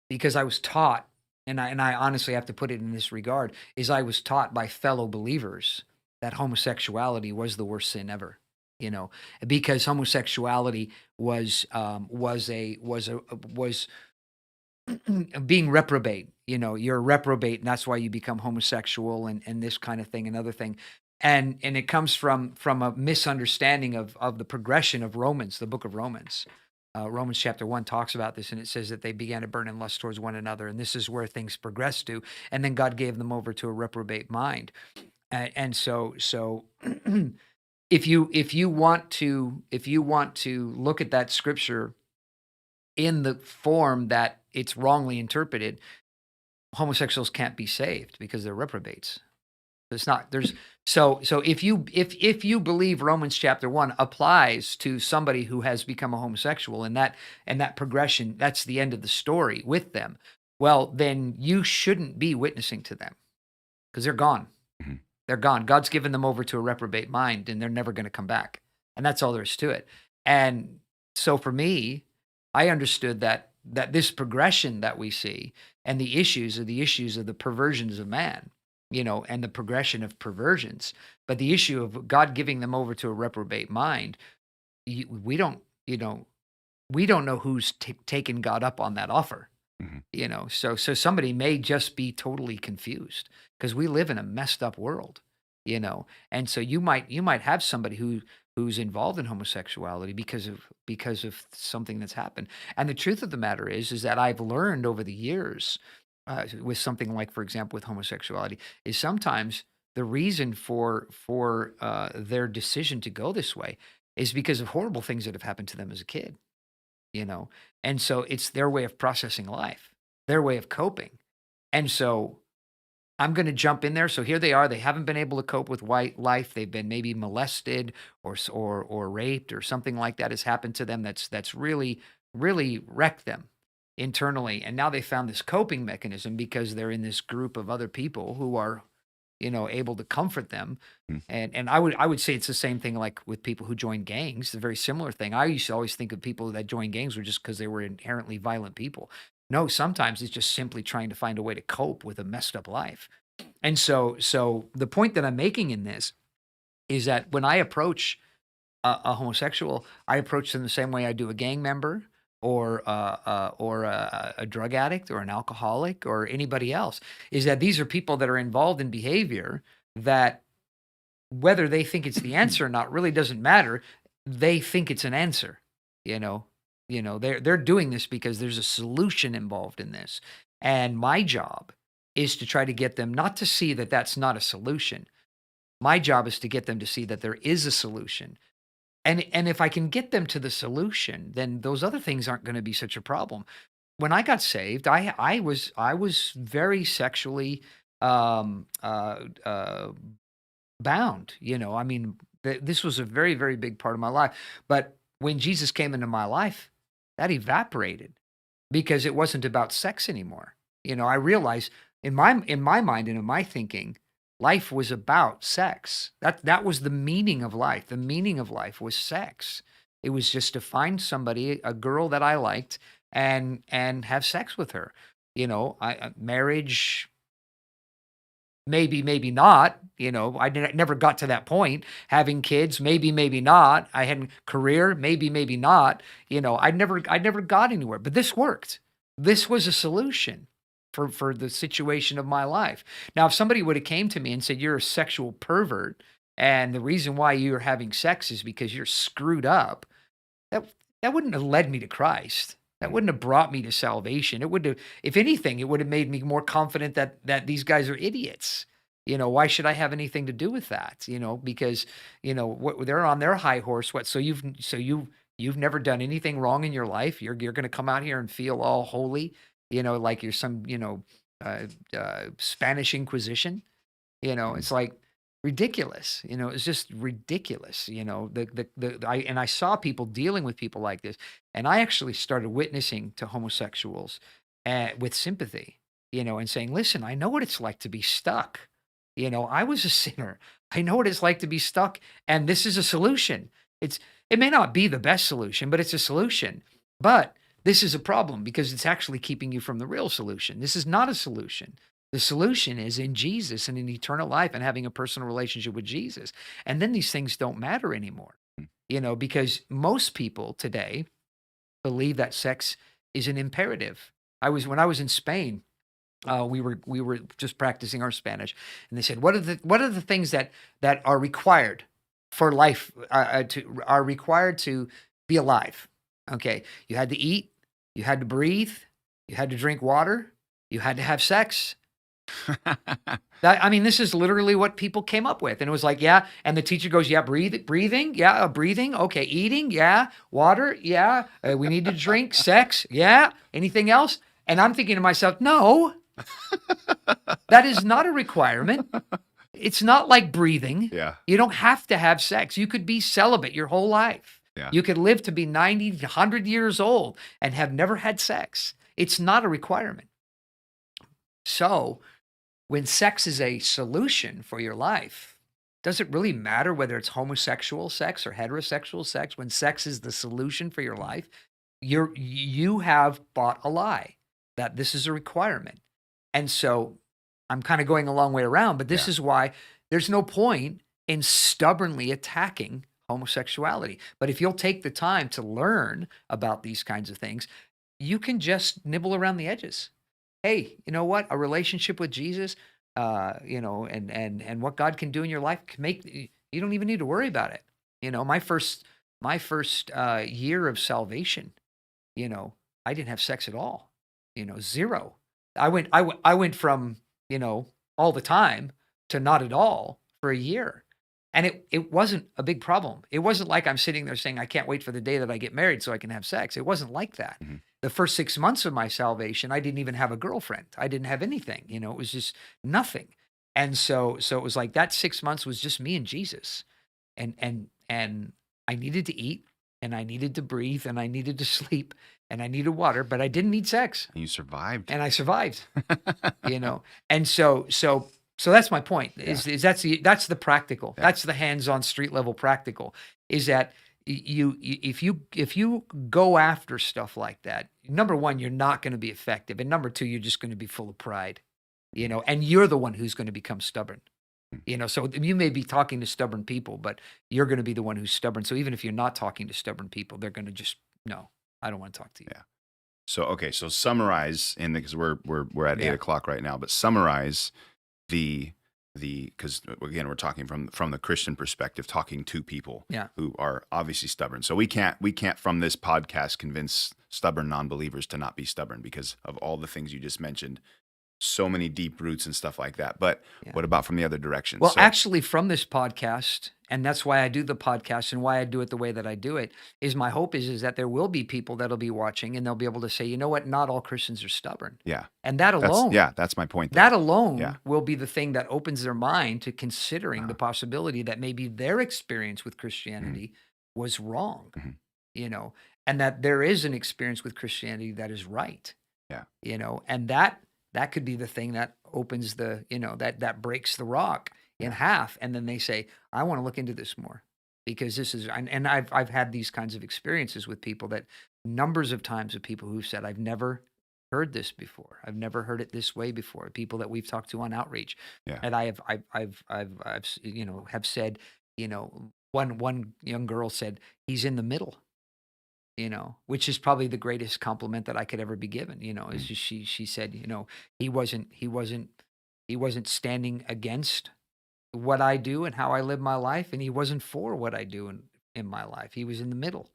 because I was taught, and I honestly have to put it in this regard, is I was taught by fellow believers that homosexuality was the worst sin ever. Because homosexuality was being reprobate. You're a reprobate, and that's why you become homosexual, and this kind of thing, another thing. And it comes from a misunderstanding of the progression of Romans, the book of Romans. Romans chapter 1 talks about this, and it says that they began to burn in lust towards one another, and this is where things progressed to. And then God gave them over to a reprobate mind. And so if you want to look at that scripture in the form that it's wrongly interpreted, homosexuals can't be saved because they're reprobates. It's not there's so if you believe Romans chapter 1 applies to somebody who has become a homosexual, and that progression, that's the end of the story with them, well, then you shouldn't be witnessing to them, because they're gone. Mhm. They're gone. God's given them over to a reprobate mind, and they're never going to come back. And that's all there is to it. And so for me, I understood that this progression that we see, and the issues are the issues of the perversions of man, and the progression of perversions. But the issue of God giving them over to a reprobate mind, we don't, we don't know who's taken God up on that offer. Mhm. So somebody may just be totally confused, because we live in a messed up world. And so you might have somebody who's involved in homosexuality because of something that's happened. And the truth of the matter is that I've learned over the years, with something like, for example, with homosexuality, is sometimes the reason for their decision to go this way is because of horrible things that have happened to them as a kid. you know? And so it's their way of processing life, their way of coping. And so I'm going to jump in there. So here they are. They haven't been able to cope with white life. They've been maybe molested or raped, or something like that has happened to them that's really really wrecked them internally. And now they found this coping mechanism because they're in this group of other people who are able to comfort them. Mm. And I would say it's the same thing like with people who join gangs. It's a very similar thing. I used to always think of people that join gangs were just because they were inherently violent people. No, sometimes it's just simply trying to find a way to cope with a messed up life. And so the point that I'm making in this is that when I approach a homosexual, I approach them the same way I do a gang member or a drug addict or an alcoholic or anybody else. Is that these are people that are involved in behavior that whether they think it's the answer or not really doesn't matter. They think it's an answer. You know, they're doing this because there's a solution involved in this, and my job is to try to get them not to see that that's not a solution. My job is to get them to see that there is a solution. And if I can get them to the solution, then those other things aren't going to be such a problem. When I got saved, I was very sexually um, uh, uh, bound. I mean, this was a very very big part of my life. But when Jesus came into my life, that evaporated because it wasn't about sex anymore. I realized in my mind and in my thinking, life was about sex. That was the meaning of life. The meaning of life was sex. It was just to find somebody, a girl that I liked, and have sex with her. Marriage, maybe not. Never got to that point. Having kids, maybe not. I had career, maybe not. I never got anywhere. But this worked. This was a solution for the situation of my life. Now, if somebody would have came to me and said you're a sexual pervert, and the reason why you're having sex is because you're screwed up, that that wouldn't have led me to Christ. That wouldn't have brought me to salvation. It would have, if anything, it would have made me more confident that these guys are idiots. Why should I have anything to do with that? Because they're on their high horse. What? So you've never done anything wrong in your life. You're going to come out here and feel all holy. Like you're some Spanish Inquisition. Mhm. It's like ridiculous. It's just ridiculous. I saw people dealing with people like this, and I actually started witnessing to homosexuals with sympathy, and saying, "Listen, I know what it's like to be stuck. I was a sinner. I know what it's like to be stuck, and this is a solution. It may not be the best solution, but it's a solution. But this is a problem because it's actually keeping you from the real solution. This is not a solution. The solution is in Jesus and in eternal life and having a personal relationship with Jesus. And then these things don't matter anymore, because most people today believe that sex is an imperative. When I was in Spain, we were just practicing our Spanish, and they said, "What are the things that are required for life are required to be alive?" Okay, you had to eat, you had to breathe, you had to drink water, you had to have sex. I mean, this is literally what people came up with, and it was like, yeah. And the teacher goes, "Yeah, breathing, yeah, breathing, okay, eating, yeah, water, yeah, we need to drink, sex, yeah, anything else?" And I'm thinking to myself, no, that is not a requirement. It's not like breathing. Yeah. You don't have to have sex. You could be celibate your whole life. Yeah. You could live to be 90, 100 years old and have never had sex. It's not a requirement. So, when sex is a solution for your life, does it really matter whether it's homosexual sex or heterosexual sex? When sex is the solution for your life, you have bought a lie that this is a requirement. And so I'm kind of going a long way around, but this Yeah. is why there's no point in stubbornly attacking homosexuality. But if you'll take the time to learn about these kinds of things, you can just nibble around the edges. Hey, you know what? A relationship with Jesus, and what God can do in your life can make you don't even need to worry about it. My first year of salvation, you know, I didn't have sex at all. Zero. I went from, all the time to not at all for a year. And it wasn't a big problem. It wasn't like I'm sitting there saying, I can't wait for the day that I get married so I can have sex. It wasn't like that. Mhm. The first 6 months of my salvation, I didn't even have a girlfriend. I didn't have anything. It was just nothing. And so it was like that 6 months was just me and Jesus. And I needed to eat and I needed to breathe and I needed to sleep and I needed water, but I didn't need sex. And you survived. And I survived. you know and so that's my point, Yeah. is that's the practical, Yeah. that's the hands-on street level practical, is that if you go after stuff like that, number one, you're not going to be effective, and number two, you're just going to be full of pride, and you're the one who's going to become stubborn. So you may be talking to stubborn people, but you're going to be the one who's stubborn. So even if you're not talking to stubborn people, they're going to just, no, I don't want to talk to you. Yeah. So okay, so summarize because we're at 8 o'clock right now, but summarize the because again we're talking from the Christian perspective, talking to people Yeah. who are obviously stubborn. So we can't from this podcast convince stubborn non-believers to not be stubborn because of all the things you just mentioned, so many deep roots and stuff like that. But what about from the other direction? Well, actually, from this podcast, and that's why I do the podcast and why I do it the way that I do it, is my hope is that there will be people that'll be watching and they'll be able to say, you know what, not all Christians are stubborn. Yeah. And that alone, that's my point there. that alone will be the thing that opens their mind to considering the possibility that maybe their experience with Christianity was wrong, and that there is an experience with Christianity that is right. Yeah. And that could be the thing that opens the, that breaks the rock in half. And then they say, I want to look into this more because this is, and I've had these kinds of experiences with people that numbers of times of people who've said, I've never heard this before. I've never heard it this way before. People that we've talked to on outreach. Yeah. And I've have said, one young girl said, he's in the middle. Which is probably the greatest compliment that I could ever be given, is just she said, he wasn't standing against what I do and how I live my life, and he wasn't for what I do in my life. He was in the middle.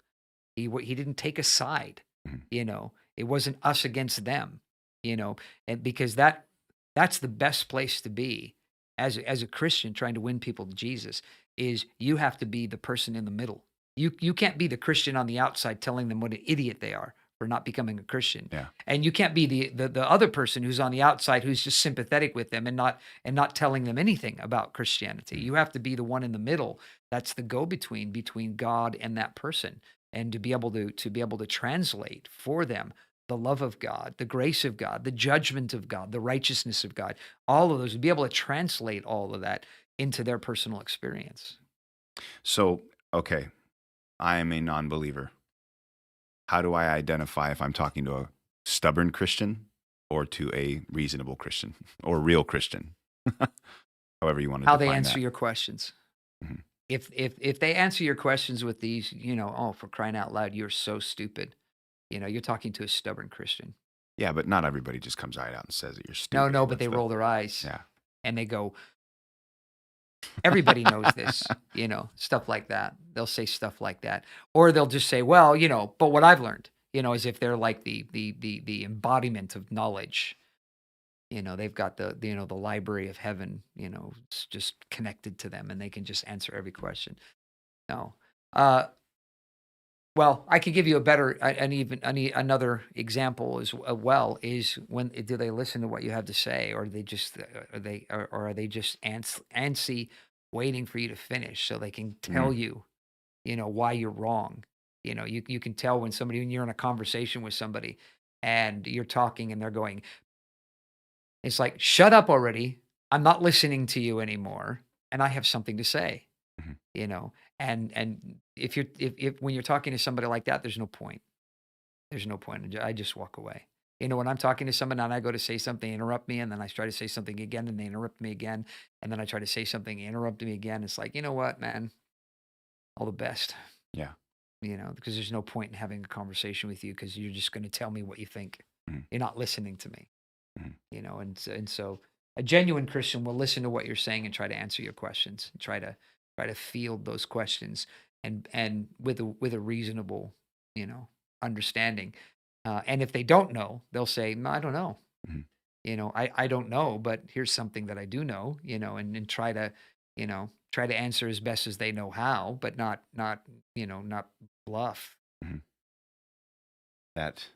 He didn't take a side, It wasn't us against them, and because that's the best place to be as a Christian trying to win people to Jesus is you have to be the person in the middle. You can't be the Christian on the outside telling them what an idiot they are for not becoming a Christian. Yeah. And you can't be the other person who's on the outside who's just sympathetic with them and not telling them anything about Christianity. You have to be the one in the middle. That's the go-between between God and that person. And to be able to translate for them the love of God, the grace of God, the judgment of God, the righteousness of God, all of those, to be able to translate all of that into their personal experience. So, okay, I am a non-believer. How do I identify if I'm talking to a stubborn Christian or to a reasonable Christian or real Christian? However you want to How define they answer that. your questions. Mhm. If they answer your questions with these, oh, for crying out loud, you're so stupid. You're talking to a stubborn Christian. Yeah, but not everybody just comes right out and says that you're stupid. No, but they roll their eyes. Yeah. And they go, everybody knows this, stuff like that. They'll say stuff like that. Or they'll just say, well, but what I've learned, as if they're like the embodiment of knowledge. They've got the library of heaven, it's just connected to them and they can just answer every question. No. Well, I could give you a better, another example as well is when do they listen to what you have to say, or they just are they just antsy, waiting for you to finish so they can tell you, why you're wrong. You can tell when you're in a conversation with somebody and you're talking and they're going, it's like, shut up already. I'm not listening to you anymore, and I have something to say. Mhm. And if when you're talking to somebody like that, there's no point. There's no point. I just walk away. When I'm talking to someone and I go to say something, they interrupt me, and then I try to say something again, and they interrupt me again, and then I try to say something, interrupt me again. It's like, you know what, man? All the best. Yeah. Because there's no point in having a conversation with you because you're just going to tell me what you think. Mhm. You're not listening to me. Mhm. And so a genuine Christian will listen to what you're saying and try to answer your questions, and try to field those questions and with a reasonable, understanding. And if they don't know, they'll say, "No, I don't know." Mhm. I don't know, but here's something that I do know, and try to, answer as best as they know how, but not bluff. Mhm. That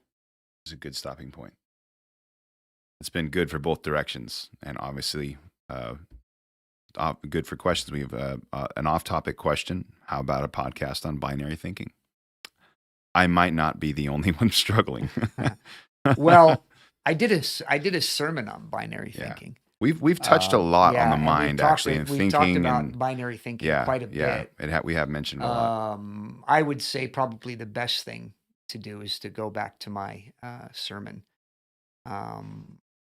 is a good stopping point. It's been good for both directions, and obviously good for questions. We have an off-topic question. How about a podcast on binary thinking? I might not be the only one struggling. Well, I did a sermon on binary thinking. We've touched a lot on the and mind actually, and we've thinking talked about and binary thinking quite a bit. we have mentioned a lot. I would say probably the best thing to do is to go back to my sermon.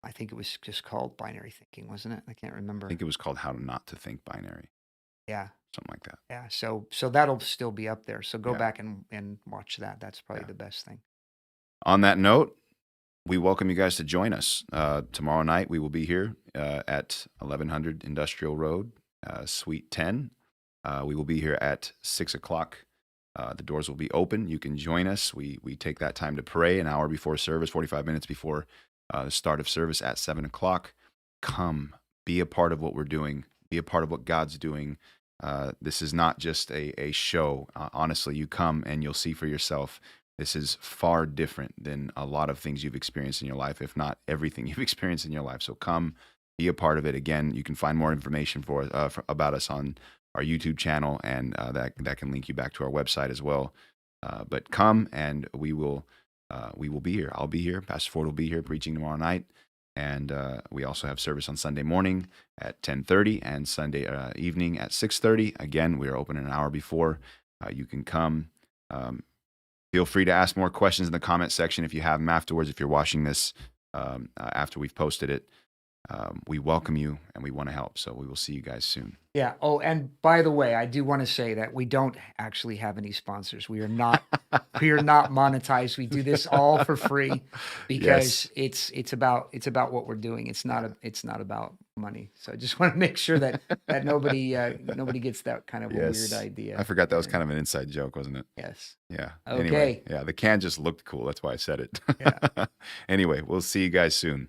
I think it was just called binary thinking, wasn't it? I can't I remember. think it was called How Not to Think Binary, Yeah. something like that. Yeah. So that'll still be up there. So go Yeah. back and watch that. That's probably Yeah. the best thing. On that note, we welcome you guys to join us. Tomorrow night, we will be here at 1100 Industrial Road, Suite 10. We will be here at 6 o'clock. The doors will be open. You can join us. We take that time to pray an hour before service, 45 minutes before the start of service at 7 o'clock. Come, be a part of what we're doing. Be a part of what God's doing. This is not just a show. Honestly, you come and you'll see for yourself. This is far different than a lot of things you've experienced in your life, if not everything you've experienced in your life. So come, be a part of it. Again, you can find more information about us on our YouTube channel, and that can link you back to our website as well. But come, and we will be here. I'll be here. Pastor Ford will be here preaching tomorrow night, and we also have service on Sunday morning at 10:30 and Sunday evening at 6:30. Again, we are open an hour before. You can come. Feel free to ask more questions in the comment section if you have them afterwards. If you're watching this after we've posted it, we welcome you and we want to help. So we will see you guys soon. Yeah. Oh, and by the way, I do want to say that we don't actually have any sponsors. We are not monetized. We do this all for free because it's about what we're doing. It's not about money. So I just want to make sure that nobody gets that kind of a weird idea. I forgot that was kind of an inside joke, wasn't it? Yes. Yeah. Okay. Anyway, yeah, the can just looked cool. That's why I said it. Yeah. Anyway, we'll see you guys soon.